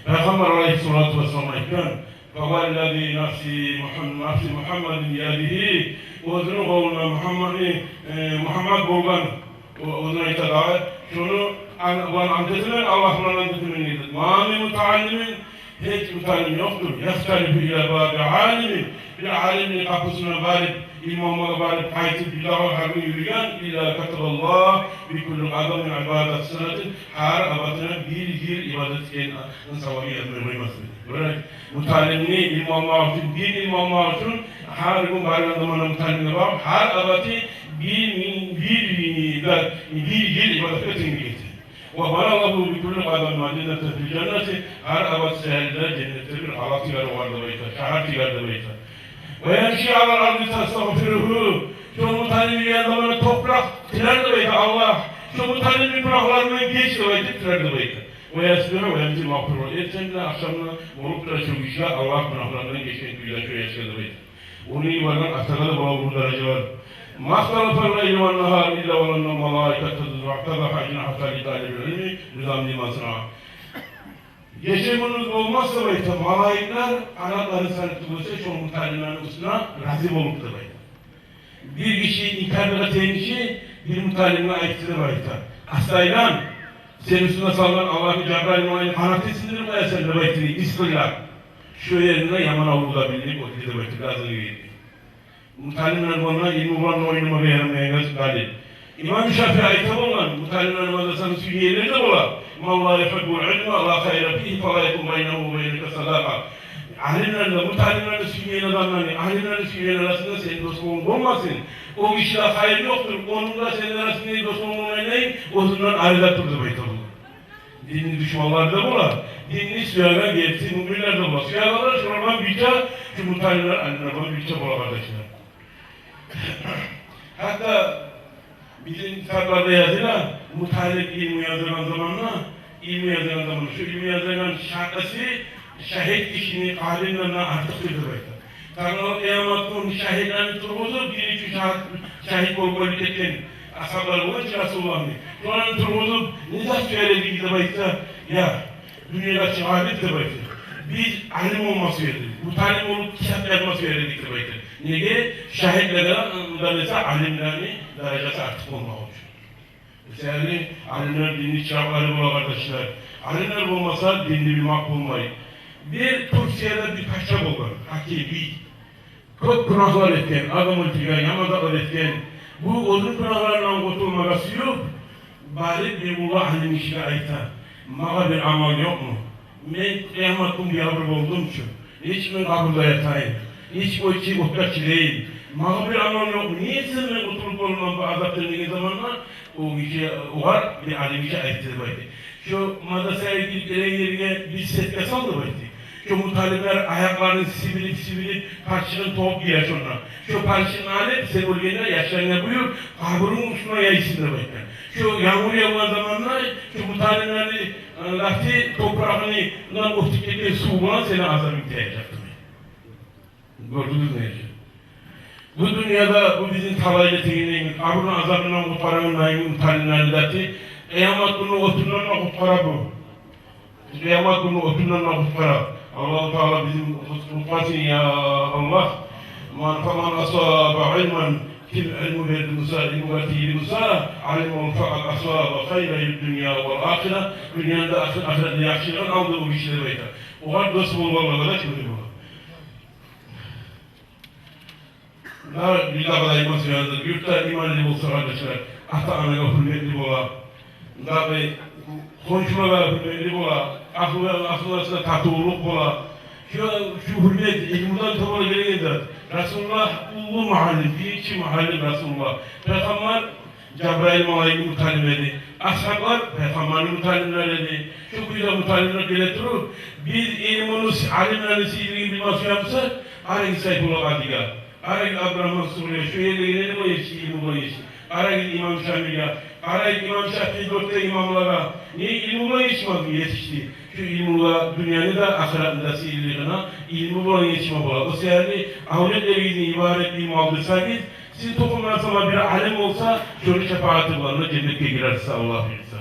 Peygamber Aleyhisselatü Vesselam'a iken, فَوَالَّذ۪ي نَفْسِ Muhammed'in yadihi, uzun oğluna Muhammed Bolgan, uzun itaat, şunu amcasının Allah'ın amcasının yedir. Mâmi mutaallimin, hiç mutallim yoktur. Yastarifu ila bâbi alimin, bir alimin kapısına varıp, imamına varıp, kayıtıp, bilâhu harbi yürüyen, illa katılallah, bir kulluk adamın ibadet sınatın, her abatına bir yıl ibadet etken savabı yazmırmaymasın. Böyle mutallimini, imamlar için, bir imamlar için, her gün bayram zamanı mutallimine var, her abatı bir yıl ibadet etken وَبَرَ اللّٰهُ بِكُلِّ قَدَمْ مَعْدِنَةً فِي الْجَنَّةِ her abat sehelde cennette bir halak tigarı vardı beyta, şahar tigarı beyta. وَيَنْشِي عَلَى الْعَرْضِ تَسْتَغْفِرُهُ şu mutalimi yanlarına toprak tilerdi beyta Allah. Şu mutalimi günahlarından geçti beyta tilerdi beyta. وَيَسْبِرُ وَيَمْزِلْ مَغْفِرُ etsenle akşamına vurup da şu işler Allah günahlarından geçen güzel şöyle yaşadı beyta. Onu iyi vardan aşağıda baba bu derece var. مَخْتَلَفَ اللَّيْلُ وَالنَّهَارِ إِلَّا وَلَنَّ مَلَائِكَةَ وَاَعْتَضَحَ جِنَحَةَ لِدَالِ الْعِلْمِ nizam limasına. Geçemunuz olmazsa beyta, malaikler anatları sarıtılırsa şu mutallimlerin üstüne razı oluptur beyta. Bir kişi inkar eden kişi bir mutallimle ayıktırır beyta. Hastayla senin üstüne salınan Allah'ın Cebrail Muayyin kanatesidir mi eserle beytini, bismillah. Şu yerine yaman avluda bildik, o dilde beyta, razını yiydik. Mutalimler bana ilmi olan oynamaya yaramaya gayret. İmam Şafii ayette bulunan mutalimler madrasanın sünniyelleri de bola. Mevla yefebbul ilme la hayra fihi fe la yekun beynehu ve beyneke sadaka. Alimlerle, mutalimlerle sünniyen adamlarla, alimlerle sünniyen arasında senin dostluğun olmasın. O kişide hayır yoktur. Onunla senin arasında dostluğun olmayın. Ondan ayrılattır da beytalım. Dini düşmanlar da bola. Dinini suyagan gelsin, müminler de bola. Suyaganlar şuradan bütçe, şu mutalimler alimlerden bütçe bola kardeşler. Hatta bizim kitaplarda yazılan mutalip ilmi yazılan zamanla, şu ilmi yazılan şarkısı şahit kişinin alimlerine artık kırdırmakta. Tanrı kıyamatın şahitlerini turguzup bir iki şahit olmalı etken ashablar olan ki Resulullah'ın. Sonra turguzup nizah söylediği gibi bayıkta ya dünyada şahit de bayıkta. Biz alim olması veredik. Mutalim olup kitap yazması veredik de bayıkta. Nege şahitlerden mesela alimlerini derecesi artık olmak olmuş. Mesela alimler dinli çağları bula kardeşler. Alimler olmasa dinli bir makbul olmayı. Bir Türkiye'de bir paşa bulur, hakiki. Çok günahlar etken, adam öldürgen, yamazaklar etken, bu uzun günahlarından kurtulması yok. Bari bir Allah alim işine ayta. Mağa bir amal yok mu? Ben kıyamatım bir yavru oldum ki, hiç ben kabulda yatayım, hiç o içi muhtaç değil. Mağa bir amal yok mu? Niye sen ben kurtulup olmam bu azap dönmeği zamanla? O işe var, bir alim işe aytır baydı. Şu madrasaya gelen yerine bir setke saldı baydı. Şu mutalimler ayaklarını sivilip parçanın tohuk giyer sonra. Şu parçanın alet sen ölgene yaşlarına buyur, kaburun uçuna yayısında baydı. Şu yağmur yağılan zamanlar, şu mutalimleri lafti toprağından muhtikleri suğuna seni azam imtihayacaktı. Gördünüz mü? Bu dünyada bu bizim talayla teginliğimiz, kaburun azabından kurtaranın naimi mutalimlerle lafti, kıyamet günü oturlarına kurtara bu. Kıyamet günü oturlarına kurtara. Allah-u Teala bizim kurtarsın ya Allah. Man asaba ilmen kim ilmu verdi Musa, ilmu verdi Musa, alimul fakat asaba hayra dünya ve ahire, dünyada ahirette yaşayan aldığı bu işleri beyler. O kadar dost bulmalı da şimdi bu. Ne billah kadar iman söyledir, yurtta imanlı olsa kardeşler, ata anaya hürmetli bola, ne be konuşmalara hürmetli bola, akıl arasında tatlıuluk bola. Şu hürmet, ilmudan tamamen gelince Resulullah ulu mahallim, birinci mahallim Resulullah. Peygamber Cebrail malayını mutalim edi. Ashablar Peygamber'in mutalimler edi. Şu güzel mutalimler gelettirir. Biz ilmimiz, alimlerin sildiğini bilmesi yapsa, arayın Sayfullah Adiga, arayın Abraham Suriye, şu yerle gidelim o yeşil, ilmi o yeşil. Arayın İmam Şami'ye, arayın İmam Şafii dörtte imamlara. Niye ilmullah yetişmedi yetişti? Şu ilmullah dünyanın da ahiretinde sihirliğine ilmullah yetişme bola. O sebeple ahiret evini ibaret ilmi aldıysanız sizin toplumlarınızda bir alim olsa şöyle şefaati bulanına cennete girerse Allah bilirse.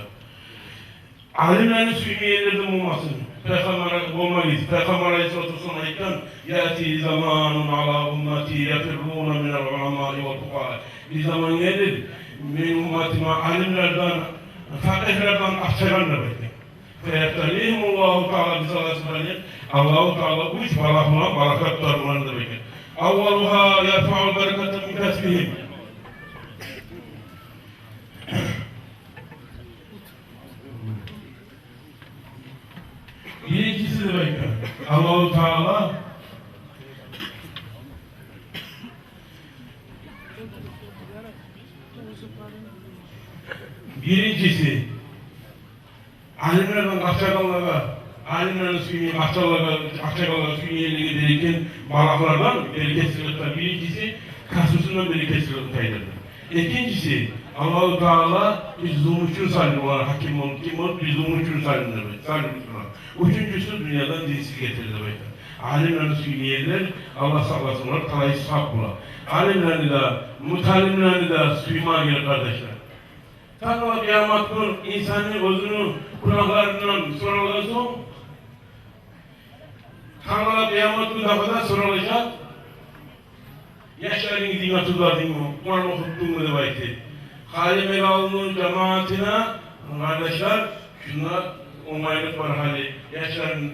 Alimlerin sünniyelerden olmasın. Peygamber olmayız. Peygamber Aleyhisselatü Vesselam ayıkken yâti zamanun ala ummeti yefirrûne minel ulemâi ve tukâ. Bir zaman gelir, min ummetime alimlerden, fakihlerden ahçelerle bekler. Feyeftelihim Allah-u Teala bize Allah-u Teala üç barakına, barakatlarına da bekler. Avvaluha yerfa'ul berekatı min kesbihim. Birincisi de bekler. Allah-u Teala birincisi alimlerden akçakallara, alimlerin sünniye akçakallara sünniyeliği verirken baraklardan bereketsizlikten birincisi kasusundan bereketsizlikten. İkincisi Allah-u Teala biz zulmüçün salim olarak hakim olup kim olup biz zulmüçün salim demek. Üçüncüsü dünyadan dinsiz getirildi beyler. Alimlerin sünniyeliler Allah saklasın olarak talayı hak bula. Alimlerini de, mutalimlerini de suyman gelir kardeşler. Tanrı kıyamet günü insanın özünün günahlarından sorulacak. Tanrı kıyamet günü kadar sorulacak. Yaşların gidin atırlar değil mi? Kur'an okuttuğum mu da bayıktı. Halim Elal'ın cemaatine kardeşler şunlar olmaylık var hali. Yaşların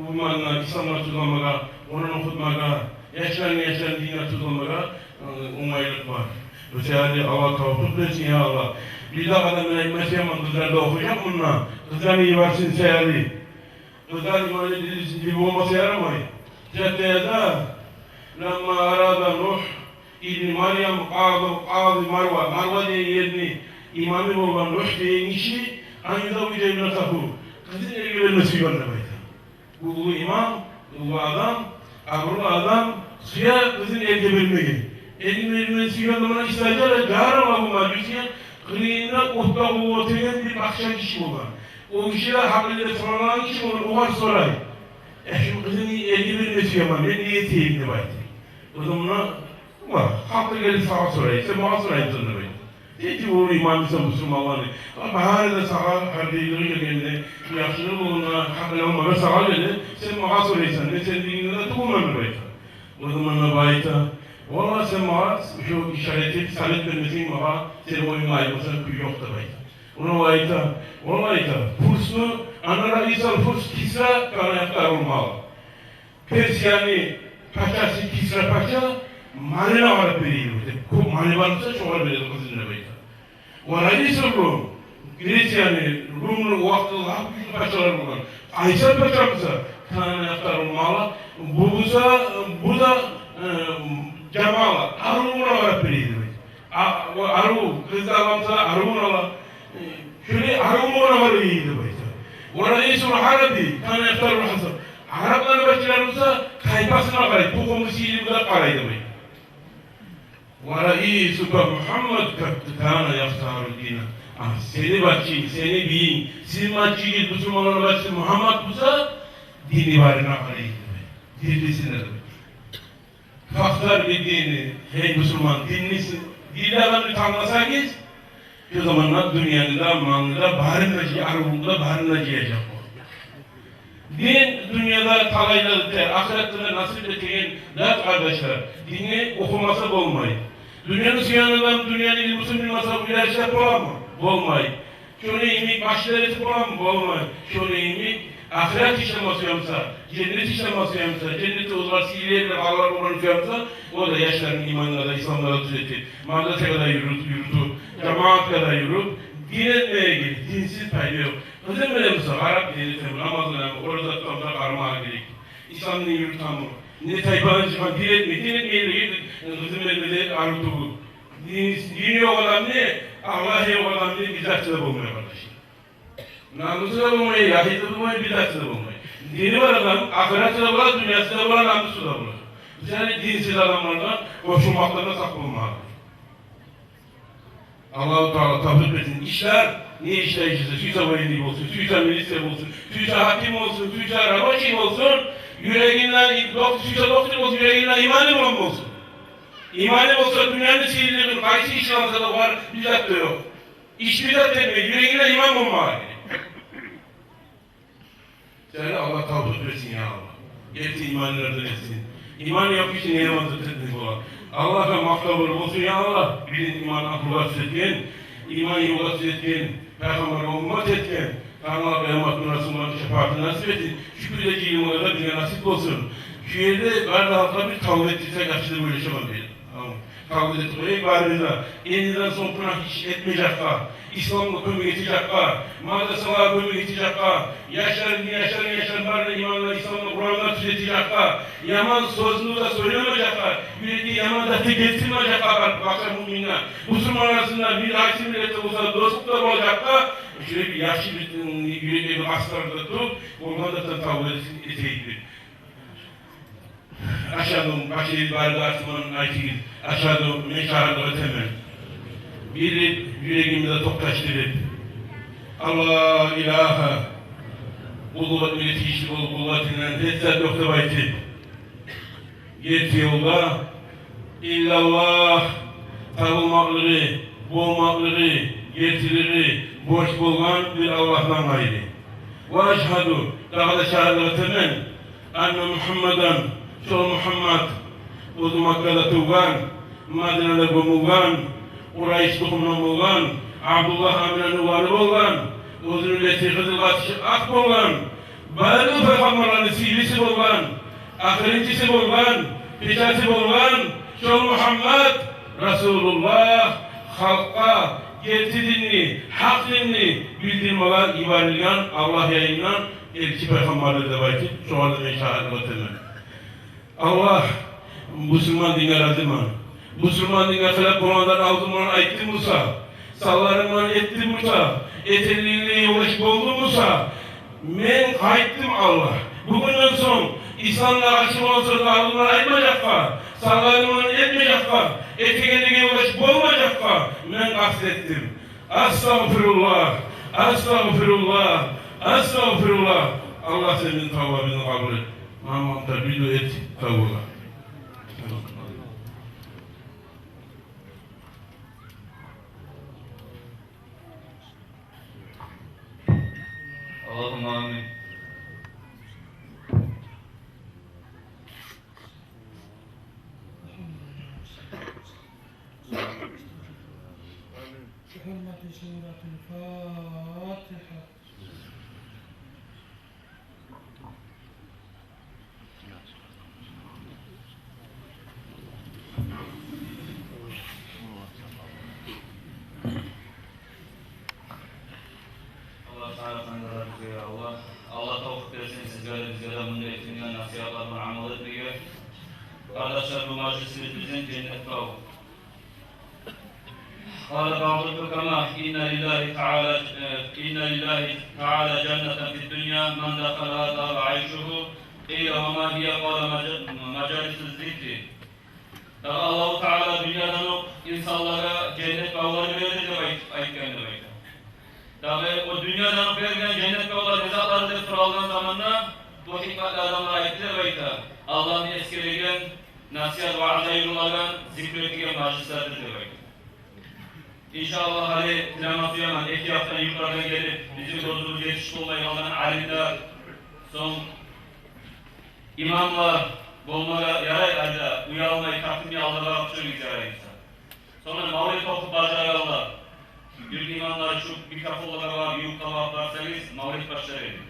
uymanına, İslam'a tuzlanmaga, onun okutmaga, yaşların dine tuzlanmaga Umaylık var. Özellikle Allah tavuk versin ya Allah. Bir daha da münekmesi yaman kızlar da okuyacak bununla. Kızlar iyi varsın seyali. Kızlar iman edilsin gibi olmasa yaramayın. Caddeye da Lamma arada Nuh İbn Meryem ağzı Marva. Marva diye yerini imamı olan Nuh diye işi aynı da bir tapu. Kızın eli vermesi göndermeydi. Bu imam, bu adam, avrulu adam suya kızın eli vermeyi. Eli vermesi göndermeye isteyeceğler. Gârama bu maddesiye kıyığına otla bu otaya bir bakşan kişi olan. O kişiler hakkında sorulan kişi olur. O var sorayım. Şimdi kızın eli vermesi yaman. Ben niyetiyim de baydı. O zaman var. Haklı gelip sağa sorayım. Sen bana sorayım sana baydı. Dedi bu imamisa Müslümanları. Bahar da sağa kardeşleri geldiğinde yaşlı bulunma hakkında olmadan sağa geldi. Sen bana soraysan. Ne sen dininde de tuğulmanı baydı. O zaman baydı. Valla sen bana şu işareti salet vermesin bana senin oyun ayrılmasın ki yok da baydı. Ona baydı. Vallahi da Furs'u Anara İsa'l Furs Kisra kaynaklar olmalı. Persiyani paçası Kisra paça Manila var veriyor. Manila varsa şu var veriyor kızınla baydı. Varayısı Rum. Gresyani Rum'un vakti hafif paçalar bulur. Aysa paçamıza kaynaklar olmalı. Bu da Cemala Arum'una var veriyor. Arum kızı alamsa Arum'una var. Şöyle Arap'la var iyiydi bayta. Orada İsur Arabi, kana yaktar Hasan. Arapların başlarımızda kaypasına karaydı. Bu komisiyeli bu da karaydı bayta. Orada İsur Muhammed kana yaktar dina. Seni bakçı, seni biyin. Sizin bakçıyı Müslümanların bakçı Muhammed busa dini varına karaydı bayta. Dirlisine de. Faktar bir dini, hey Müslüman dinlisin. Dili adamını tanımasanız o zamanlar dünyanın manında barınacı, arabunda barınacıyacak o. Din dünyada talayladı der, ahiretine nasip ettiğin dert kardeşler, dini okumasa olmayı. Dünyanın siyanından dünyanın ilmusunu bilmasa bu ilaçlar olan mı? Olmayı. Şöyle iyimik başları etip olan mı? Olmayı. Şöyle iyimik ahiret işlemesi yapsa, cennet işlemesi yapsa, cenneti uzvar sihirle Allah'ın oranı yapsa, o da yaşların imanlara, İslamlara düzeltir. Mağdata kadar yürütür, cemaat kadar yürüt, din etmeye gelir, dinsiz payda yok. Kızım öyle misin? Arap dini temur, namazına mı, orada tutamda karmağa gerek. İslam dini yürüten mı? Ne tayfadan çıkan din etmeye gelir, kızım öyle arıtı bu. Dini yok adam ne? Allah yok adam ne? Bidatçı da bulmuyor kardeşim. Namusu da bulmayı, yahidi da bulmayı, bidatçı da bulmayı. Dini var adam, ahiretçi de var, dünyası da var, namusu da var. Yani dinsiz adamlardan koşulmaklarına saklanmalı. Allah-u Teala tavsiye etsin. İşler, niye işler işlese? Süysa valiliği olsun, süysa milisya olsun, süysa hakim olsun, süysa rabaşim olsun, yüreğinden, süysa doktor olsun, yüreğinden imanı bulan olsun. İmanı olsa dünyanın sihirliğinin kaysi işlemse da var, bidat da yok. İş bidat etmeyin, yüreğinden iman bulmalı. Sen Allah tavsiye etsin ya Allah. Gerçi imanlardan etsin. İman yapmış için yemezdir etsin olan. Allah'a mahtabır olsun ya Allah. Bizim iman aklı etken, iman yolu etken, Peygamber'e ummet etken, Allah kıyametine Resulü'nün şefaatini nasip etsin. Şükür edeceği yıllarda dünya nasip olsun. Şu yerde bari halka bir kavga ettirsek açıdır böyle yaşamam diye. Kavga ettirmeyi bari bizler. Eniden son günah hiç etmeyecekler. İslam'la kömür geçecekler. Madrasalar kömür geçecekler. Yaşların bari imanla İslam'la Kur'an'la tüzetecekler. Yaman sözünü de söylemeyecekler. Yüreği yaman da getirmeyecekler. Bakar müminler. Müslüman arasında bir aksi millete olsa dostluklar olacaklar. Şöyle bir yaşlı bir yüreği bir aslarında tutup ondan da tavır edecektir. Aşağıda başlayıp barda açmanın ayetiniz. Aşağıda meşahada ötemen. Biri yüreğimizde toptaştırıp Allah ilahe kuvvet milletişi kuvvetinden tezzet yoksa bayti. Gerçi yolda illallah tavılmakları, boğmakları, gerçileri boş bulgan bir Allah'tan gayrı. Ve aşhadu daha da şahada ötemen anne Muhammeden Şol Muhammed o'zi Makkada tug'gan, Madinada ko'milgan, Quraysh to'qimidan bo'lgan, Abdulloh Aminani o'g'li bo'lgan, o'zini qizilg'atishi aq bo'lgan, bari payg'ambarlarning siylisi bo'lgan, oxirinchisi bo'lgan, pechasi bo'lgan, Şu Muhammed Resulullah halka getirdiğini, hak dinini bildirmeler ibarilgan Allah yayından elçi peygamberleri de var ki şu anda meşahit vatanı. Allah Müslüman dine razı mı? Müslüman dine felak Kur'an'dan aldığımdan ayıttı Musa. Sallarımdan etti Musa. Etenliğine yollaşıp oldu Musa. Men kayıttım Allah. Bugünden son İslam'la aşık olan sözler aldığımdan aytmayacaklar. Sallarımdan etmeyecekler. Etegenliğine yollaşıp olmayacaklar. Men kastettim. Estağfirullah. Estağfirullah. Estağfirullah. Allah senin tavabını kabul et. Aman tabi et tavabı. Allahümme amin. بحرمة سورة الفاتحة. Allah Teala kandırar bizi ya Allah. Allah tavuk versin sizlere bizlere bunu etkileyen nasihatlarla amel etmeye. Kardeşler bu meclisimizin cennet kavuk. قال بعض الحكماء إن لله تعالى جنة في الدنيا من دخلها طاب عيشه قيل وما هي قال مجالس الذكر. Allah-u Teala dünyadan insanlara cennet bağları verdi de ayıkken demek. Tabi o dünyadan vergen cennet bağları rızaklarıdır sıralanan zamanda bu hikmetli adamlara ayıktı demek. Allah'ın eskilegen nasihat ve azayirulagan zikrettiği meclislerdir demek. İnşallah hani Tilamat Yaman 2 hafta yukarıdan gelip bizim dostumuz yetişmiş olmayı alan alimler, son imamlar bulmaya yarayla uyarmayı takdim yaldılar çok güzel insan. Sonra mavri topu bacağı aldılar. Bir imamlar şu bir kafalara var, yük kavak varsanız mavri başları edin.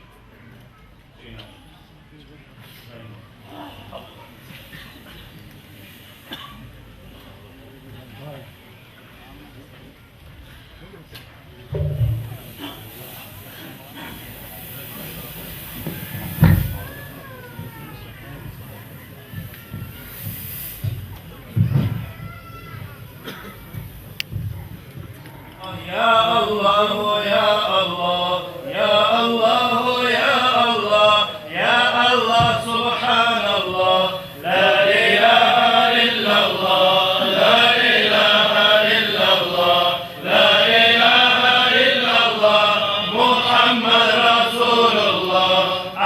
Ya Allah, ya Allah, ya Allah, ya Allah, ya Allah, Subhanallah, la ilahe illallah, la ilahe illallah, la ilahe illallah, Muhammed Resulullah,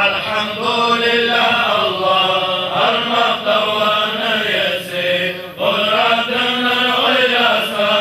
elhamdülillah Allah, armakta var neresi, kudretinin oylasa,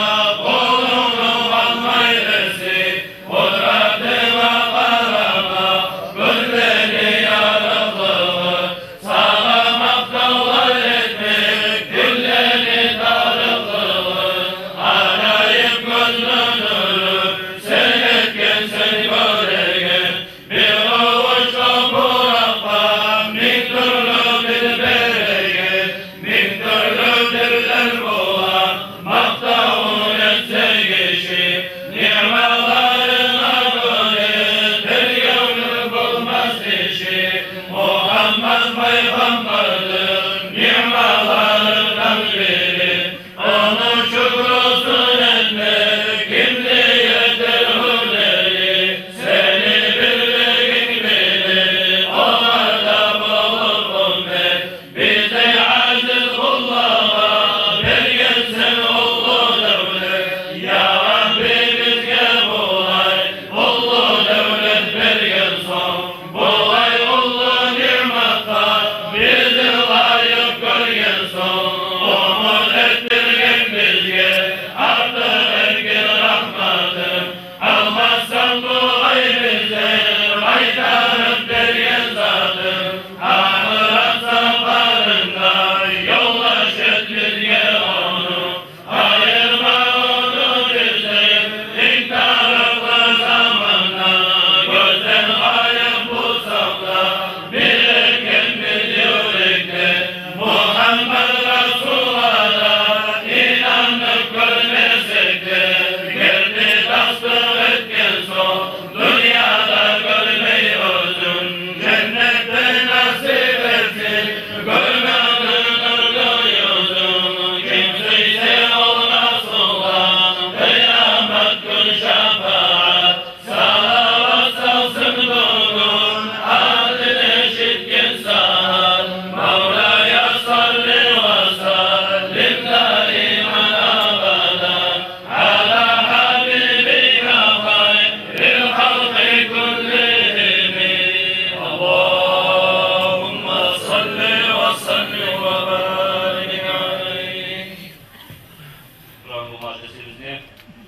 majlisimizni.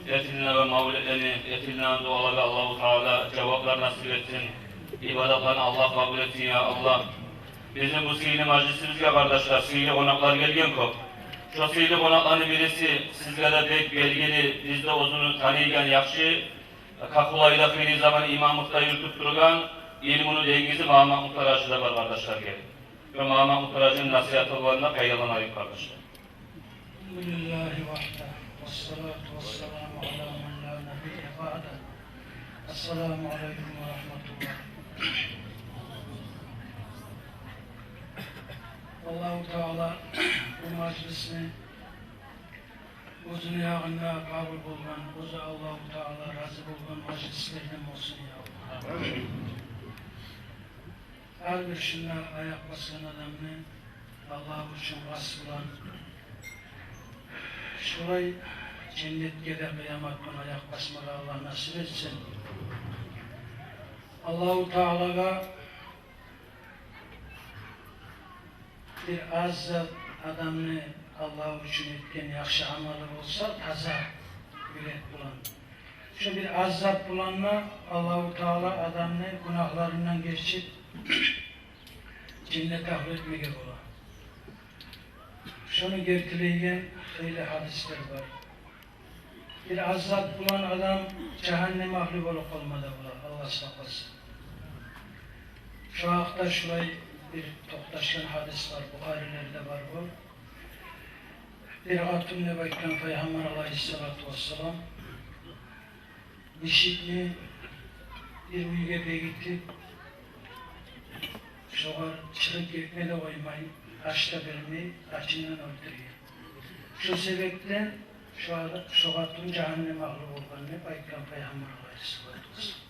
Etinle ve mavlidlerini, etinle dualara Allah-u Teala cevaplar nasip etsin. İbadetlerini Allah kabul etsin ya Allah. Bizim bu sihirli majlisimizde kardeşler, sihirli konaklar gelgen kop. Şu sihirli konakların birisi sizlere pek belgili, bizde uzunu tanıyken yakşı, kakulayla kıyri zaman imamlıkta yürütüp durgan, ilmunu dengizi Mahmut Muhtaracı da var kardeşler gelin. Ve Mahmut Muhtaracı'nın nasihatlarına kaydalanayım kardeşler. Elhamdülillahi vahda. Vessalatu vesselamu ala men la nebiyye ba'da. Esselamu aleyküm ve rahmetullah. Allah-u Teala bu meclisini uzun yağında kabul bulgan, uza Allah-u Teala razı bulgan meclislerden olsun ya Allah. Her bir şuna ayak basan adamını Allah için vasılan, şurayı cennetke de kıyamet günü ayak basmalı Allah nasip etsin. Allah-u Teala'ga bir az adamını Allah için etken yakşı amalı olsa taza yüret bulan. Şu bir azzat bulanla Allah-u Teala adamını günahlarından geçip cennet ahli etmeye bulan. Şunu gertileyen öyle hadisler var. Bir azzat bulan adam cehennem ahli olup olmadı bulan. Allah saklasın. Şu hafta şurayı bir toktaşan hadis var, Bukhari'lerde var bu. Bir hatun nebeyken Peygamber aleyhissalatu vesselam dişikli bir ülkede gitti. Şoğar çıkıp gitmeye de koymayın, açta vermeyi, açından öldürüyor. Şu sebepten şu hatun cehennem ağlı olganını Peygamber aleyhissalatu vesselam.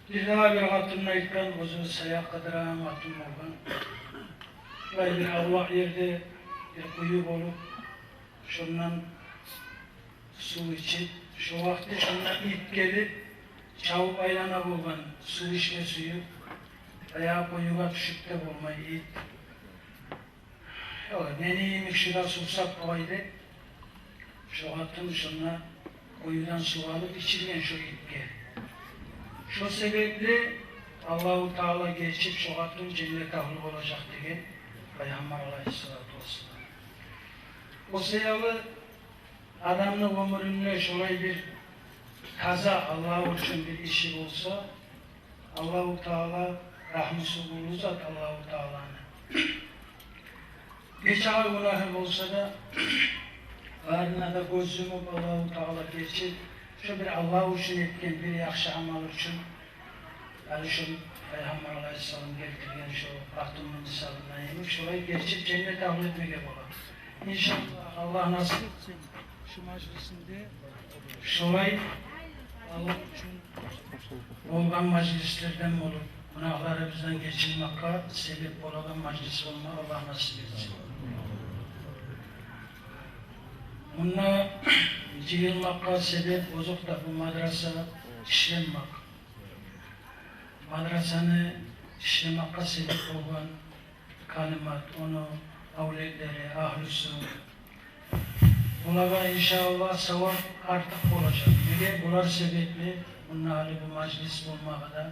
Bir daha bir hatunla ilken uzun sayak kadıran hatun olgan. Ve bir Allah yerde bir kuyu olup şundan su içip şu vakti şundan ip gelip çabuk aylana bulgan su içme suyu veya kuyuğa düşüp de bulmayı ip. Ne neymiş şurada susak koydu. Şu hatun şundan kuyudan su alıp içirgen şu ip geldi. Şu sebeple Allah-u Teala geçip şu hatun cennet ahli olacak diye Peygamber aleyhissalatu vesselam. O sebeple adamın ömründe şöyle bir kaza Allah için bir işi olsa Allah-u Teala rahmeti bulunacak Allah-u Teala'nın. Bir çağ günahı olsa da karnına da gözümü Allah-u Teala geçip şu bir Allah için etken bir yakşı amal için yani şu Peygamber aleyhisselam getirgen şu hatunun misalından yemek şurayı geçip cennet ahli etmeye olur. İnşallah Allah nasip etsin şu meclisinde şurayı Allah için olgan meclislerden olur. Günahları bizden geçirmekle sebep olan meclis olma Allah nasip etsin. Bununla cihilmakla sebep bozuk da bu madrasa işlenmek. Madrasanı işlemekle sebep olan kalimat, onu avletleri, ahlüsü. Bunlara inşallah sevap artık olacak. Niye? Bunlar sebeple bunlarla bu meclis olmakta.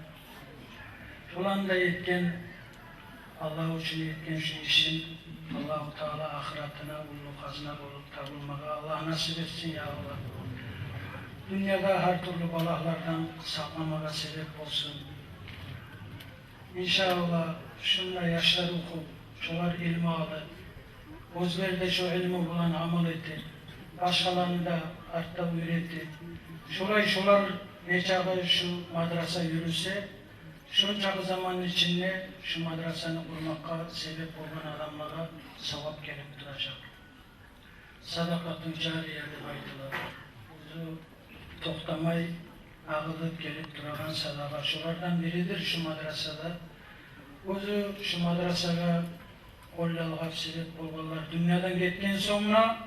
Falan da yetken, Allah için yetken şu işin Allah-u Teala ahiretine, ulluk hazına olup tabulmağa Allah nasip etsin ya Allah. Dünyada her türlü balaklardan saklamağa sebep olsun. İnşallah şunla yaşlar okup, şular ilmi alıp, özlerde şu ilmi bulan amal etti, başkalarını da artta öğretti. Şular ne çağı şu madrasa yürüse, şunca zamanın içinde şu madrasanı kurmakka sebep olan adamlara sevap gelip duracak. Sadakatun cariyede baytılar. Uzu toktamay ağılıp gelip duran sadaka. Şulardan biridir şu madrasada. Uzu şu madrasada kollalığa sebep olurlar. Dünyadan gitken sonra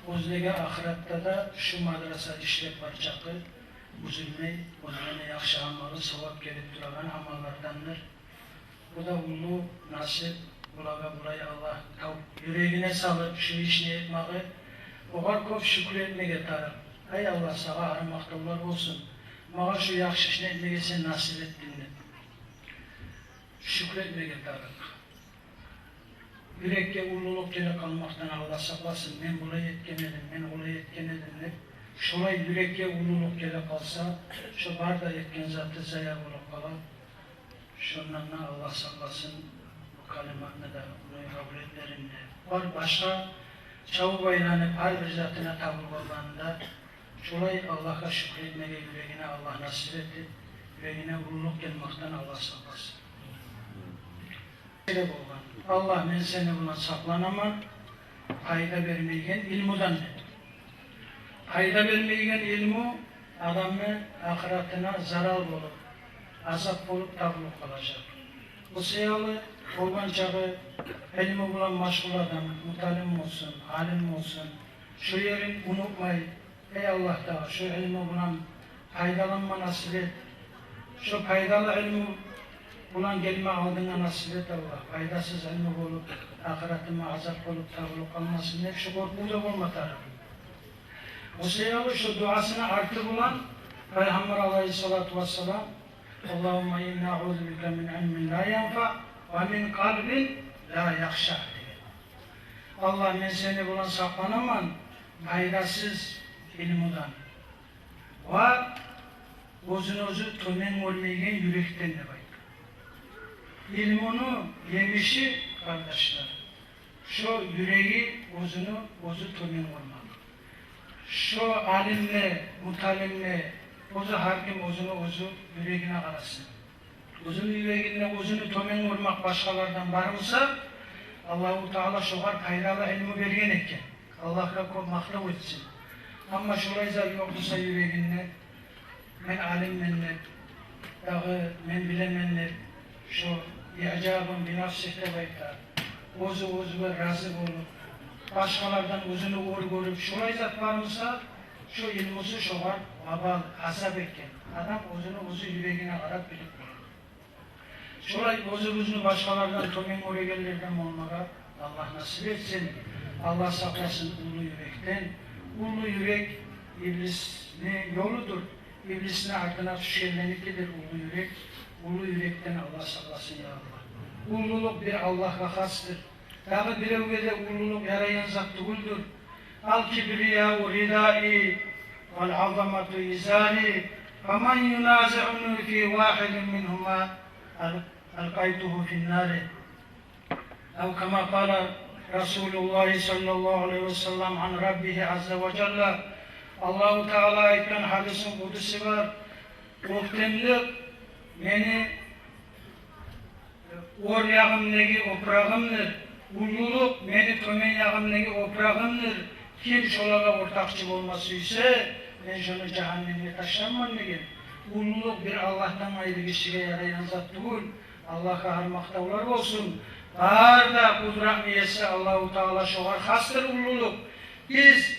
uzlega ahirette da şu madrasa işlep varacakı. Üzülmeyi, onlara yakşı amalı, sevap gelip duran amallardandır. Bu da ulu nasip, buraya Allah yüreğine salıp şu işini etmeyi, oğar köp şükür etmege tarık. Ey Allah sağa armaktalar olsun. Mağa şu yakşı işini etmege sen nasip ettin de. Şükür etmege tarık. Yürekke ululuk gele kalmaktan Allah saklasın. Men bula yetkemedim, men bula yetkemedim hep. Şolay yürekke ululuk gele kalsa, şu barda yetken zatı zaya bulup kalan. Şundan Allah saklasın. Bu kalimatını da bunu kabul etlerim de. Var başka çavu baylanıp her bir zatına tavır olanında şolay Allah'a şükür etmeye yüreğine Allah nasip etti. Yüreğine ululuk gelmekten Allah saklasın. Allah men seni buna saklanamam, fayda vermeyen ilmudan dedi. Fayda vermeyen ilmu adamın ahiretine zarar olup, azap olup tavırlık kalacak. Bu seyalı olgan çağı ilmi bulan maşgul adam, mutalim olsun, alim olsun, şu yerin unutmayın. Ey Allah da şu ilmi bulan faydalanma nasip et. Şu faydalı ilmi bulan gelme aldığına nasip et Allah. Faydasız ilmi olup, ahiretime azap olup tavırlık kalmasın. Hep şu korkuda olma tarafı. O seyalı şu duasını artı bulan Peygamber aleyhissalatu vesselam Allahümme inna a'udhu min ilmin la yanfa ve min kalbin la yakşa diye. Allah men seni bulan saklanamam faydasız ilmudan ve özünü tömen olmayan yürekten de baydı. İlmunu yemişi kardeşler. Şu yüreği özü tömen olmalı. Şu alimle, mutalimle, özü hakim özü yüreğine karasın. Özünün yüreğine özünü tömen olmak başkalardan varmasa Allah-u Teala şoğar faydalı ilmi bergen eken. Allah'a kol mahlav etsin. Ama şurayza yoksa yüreğine men alimmenler, dağı men bilemenler, şu i'cabın binafsihte baytar. Özü razı olur. Başkalardan özünü uğur görüp şurayı zat varmasa şu ilmusu şoğar babal, hasap etken. Adam özünü yüreğine karab bilip şurayı özünü başkalardan tömen oregellerden olmağa Allah nasip etsin. Allah saklasın ulu yürekten. Ulu yürek iblis'in yoludur. İblis'in ardına düşenlenikidir ulu yürek. Ulu yürekten Allah saklasın ya Allah. Ululuk bir Allah'a hastır. Dağı birevge de ululuk yarayan zat değildir. Al kibriya ridai vel azamatu izari faman yunazi'unu fi vahidin minhuma alqaytuhu fi'n-nari. Ev kema kâle Resulullah sallallahu aleyhi ve sellem an Rabbihi azze ve celle. Allah-u Teala aytkan hadisin kudusi var. Muhtemlik meni or yağımdaki oprağımdır. Ululuk meni tömen yağımdaki oprağımdır. Kim şolaga ortakçı olması ise ben şunu cehenneme taşlanmam degen. Ululuk bir Allah'tan ayrı kişiye yarayan zat değil. Allah'a harmaktavlar olsun. Barda kudret niyesi Allah-u Teala şoğar hastır ululuk. Biz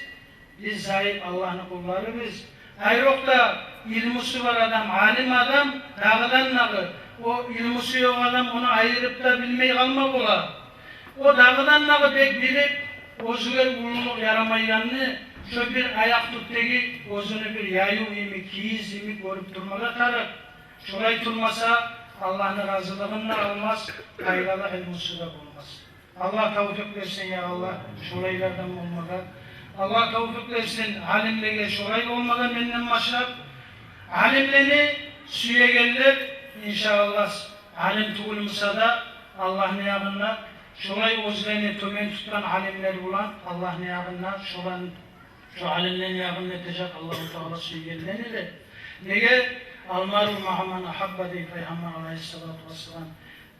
zayıf Allah'ın kullarıyız. Ayrıca ilmusu var adam, alim adam, dağdan dağı. O ilmusu yok adam onu ayırıp da bilmeyi kalmak ola. O dağdan dağı pek bilip, özüger ululuk yaramayanını, şu bir ayak tuttaki, özünü bir yayu imi, kiyiz imi görüp durmaga tarık. Şurayı durmasa Allah'ın razılığını almaz, faydalı ilmusu da bulmaz. Allah tevfik versin ya Allah, şuraylardan olmaga. Allah tevfik versin, alimliğe şurayı olmadan benden başlar. Alimlerini suya gelir, inşallah alim tuğulmasa da Allah'ın yağında şurayı özlerini tömen tutan alimler bulan Allah'ın yağında şu alimlerin yağında etecek Allah-u Teala suya gelenleri. Nege almaru Muhammed ahabba deyip Peygamber aleyhissalatu vesselam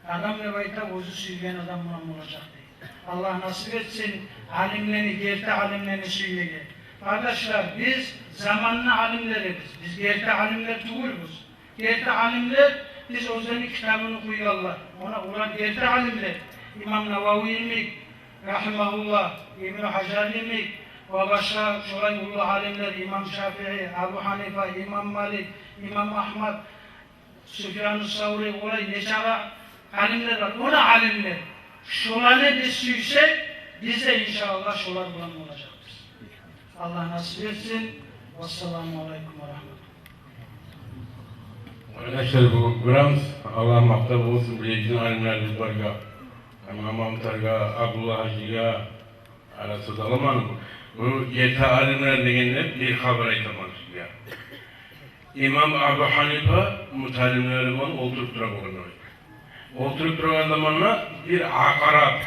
adam ne bayta özü suygen adam buna olacak değil. Allah nasip etsin alimlerini, gerçek alimlerini söyleye. Kardeşler biz zamanlı alimleriz. Biz gerçek alimler değiliz. Gerçek alimler biz özlerinin kitabını koyuyorlar. Ona gerçek alimler. İmam Nevavi imik, rahimahullah, İbn-i Hacer imik ve başka şuray ulu alimler İmam Şafii, Ebu Hanife, İmam Malik, İmam Ahmad, Süfyan-ı Savri, orayı neçara alimler var. Ona alimler. Şulanı biz süysek, biz de inşallah şular bulan olacaktır. Allah nasip etsin. Vesselamu aleyküm ve rahmetullah. Arkadaşlar bu Brahms Allah maktab olsun bileceğin alimlerimiz barga. İmam Targa, Abdullah Hacı'ya arası dalaman. Bu yeta alimler degenler bir haber aytamamış ya. İmam Abu Hanife mutalimleri bunu oturup durak oluyor. Oturup duran zamanla bir akarat,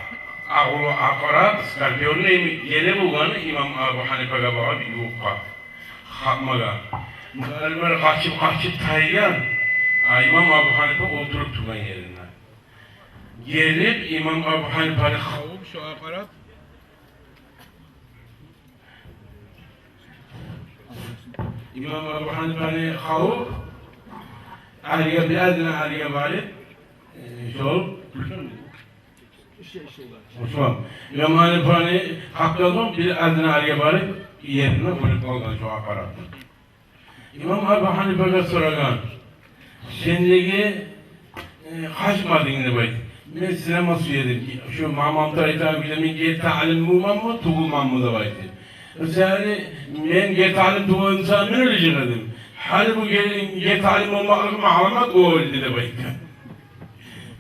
skarpiyon neymi yeni bulganı İmam Abu Hanife'ye bağa bir yufka. Hakmaga. Mutalimler kaçıp tayyan. İmam Abu Hanife oturup duran yerinden. Gelip İmam Abu Hanife'nin kavup şu akarat. İmam Abu Hanife'nin kavup Aliye biladına Aliye valip şol Osman İmam Hanife'nin kaptanın bir adına Aliye valip yerine vurup algan şu akarat. İmam Abu Hanife'ye soragan sendeki kaçmadın bayt. Ben size nasıl yedim? Şu Mahmut Tarık'tan bilemin gel talim mumam mı, tuğulmam mı da bayt. Yani ben gel talim tuğul insan ben öyle dedim. Hali bu gel talim olmaklık alamat o öyle de bayt.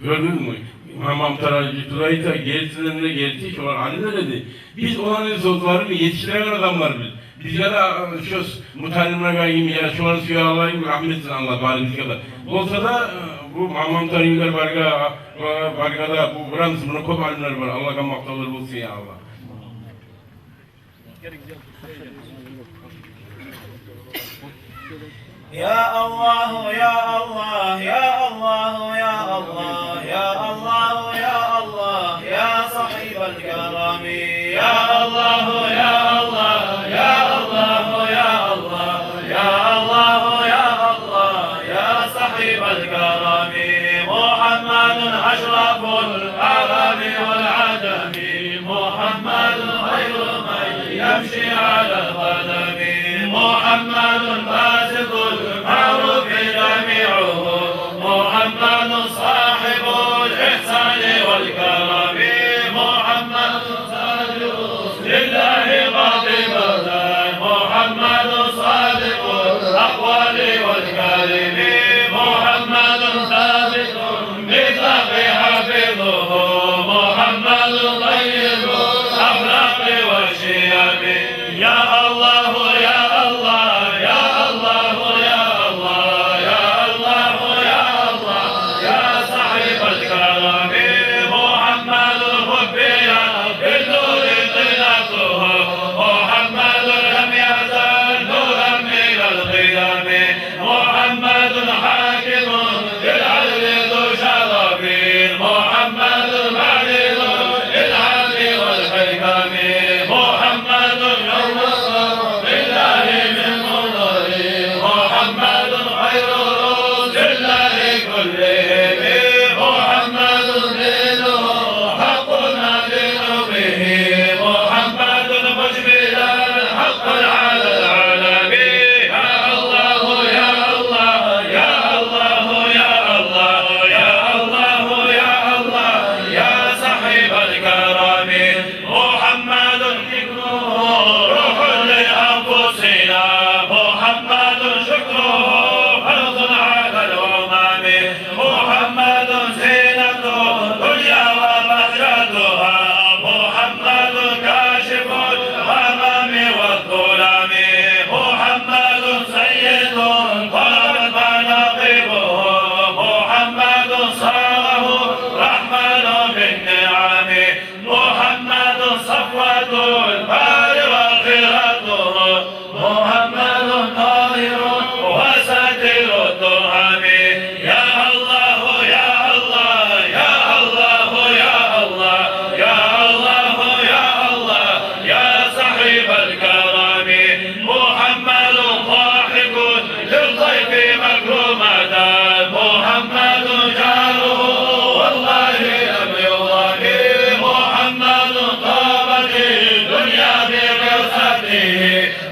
Gördün mü? Mahmut Tarık'ta gelsinler de geldi, şu an Ali de dedi. Biz olanın sözlerini yetiştiren adamlar biz. Biz ya da şu mutalimler gibi ya şu an suya Allah'ın rahmetsin Allah bari biz kadar. Olsa da bu Mahmut Tarık'lar bargada bu Brahms bunu kop alimler var. Allah'a maktalar olsun ya Allah. Ya Allah, ya Allah, ya Allah, ya Allah, ya Allah, ya Allah, ya sahibel kerami. Ya Allah, ya Allah, ya Allah, ya Allah, ya Allah, ya Allah, ya sahibel kerami. Muhammedun aşraful alami vel adami. Muhammedun hayru men yemşi alel kadami. Muhammedun fasikul معروف جميعه محمد صاحب الإحسان والكرم محمد صادق لله قاطبة محمد صادق الأقوال والكلم محمد ثابت بالحق حافظه محمد طيب الأخلاق والشيم يا الله يا الله يا الله يا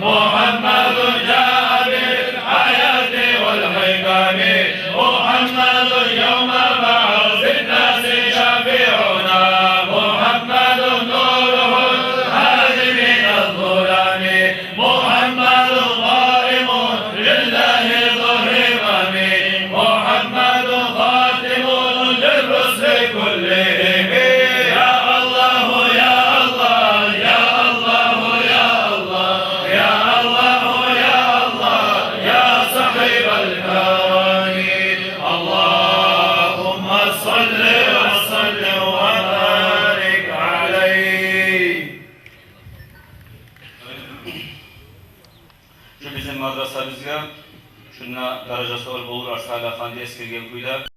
محمد bizim madrasamızga şuna darajası ol bulur Arsala Efendi eskirgen kuyda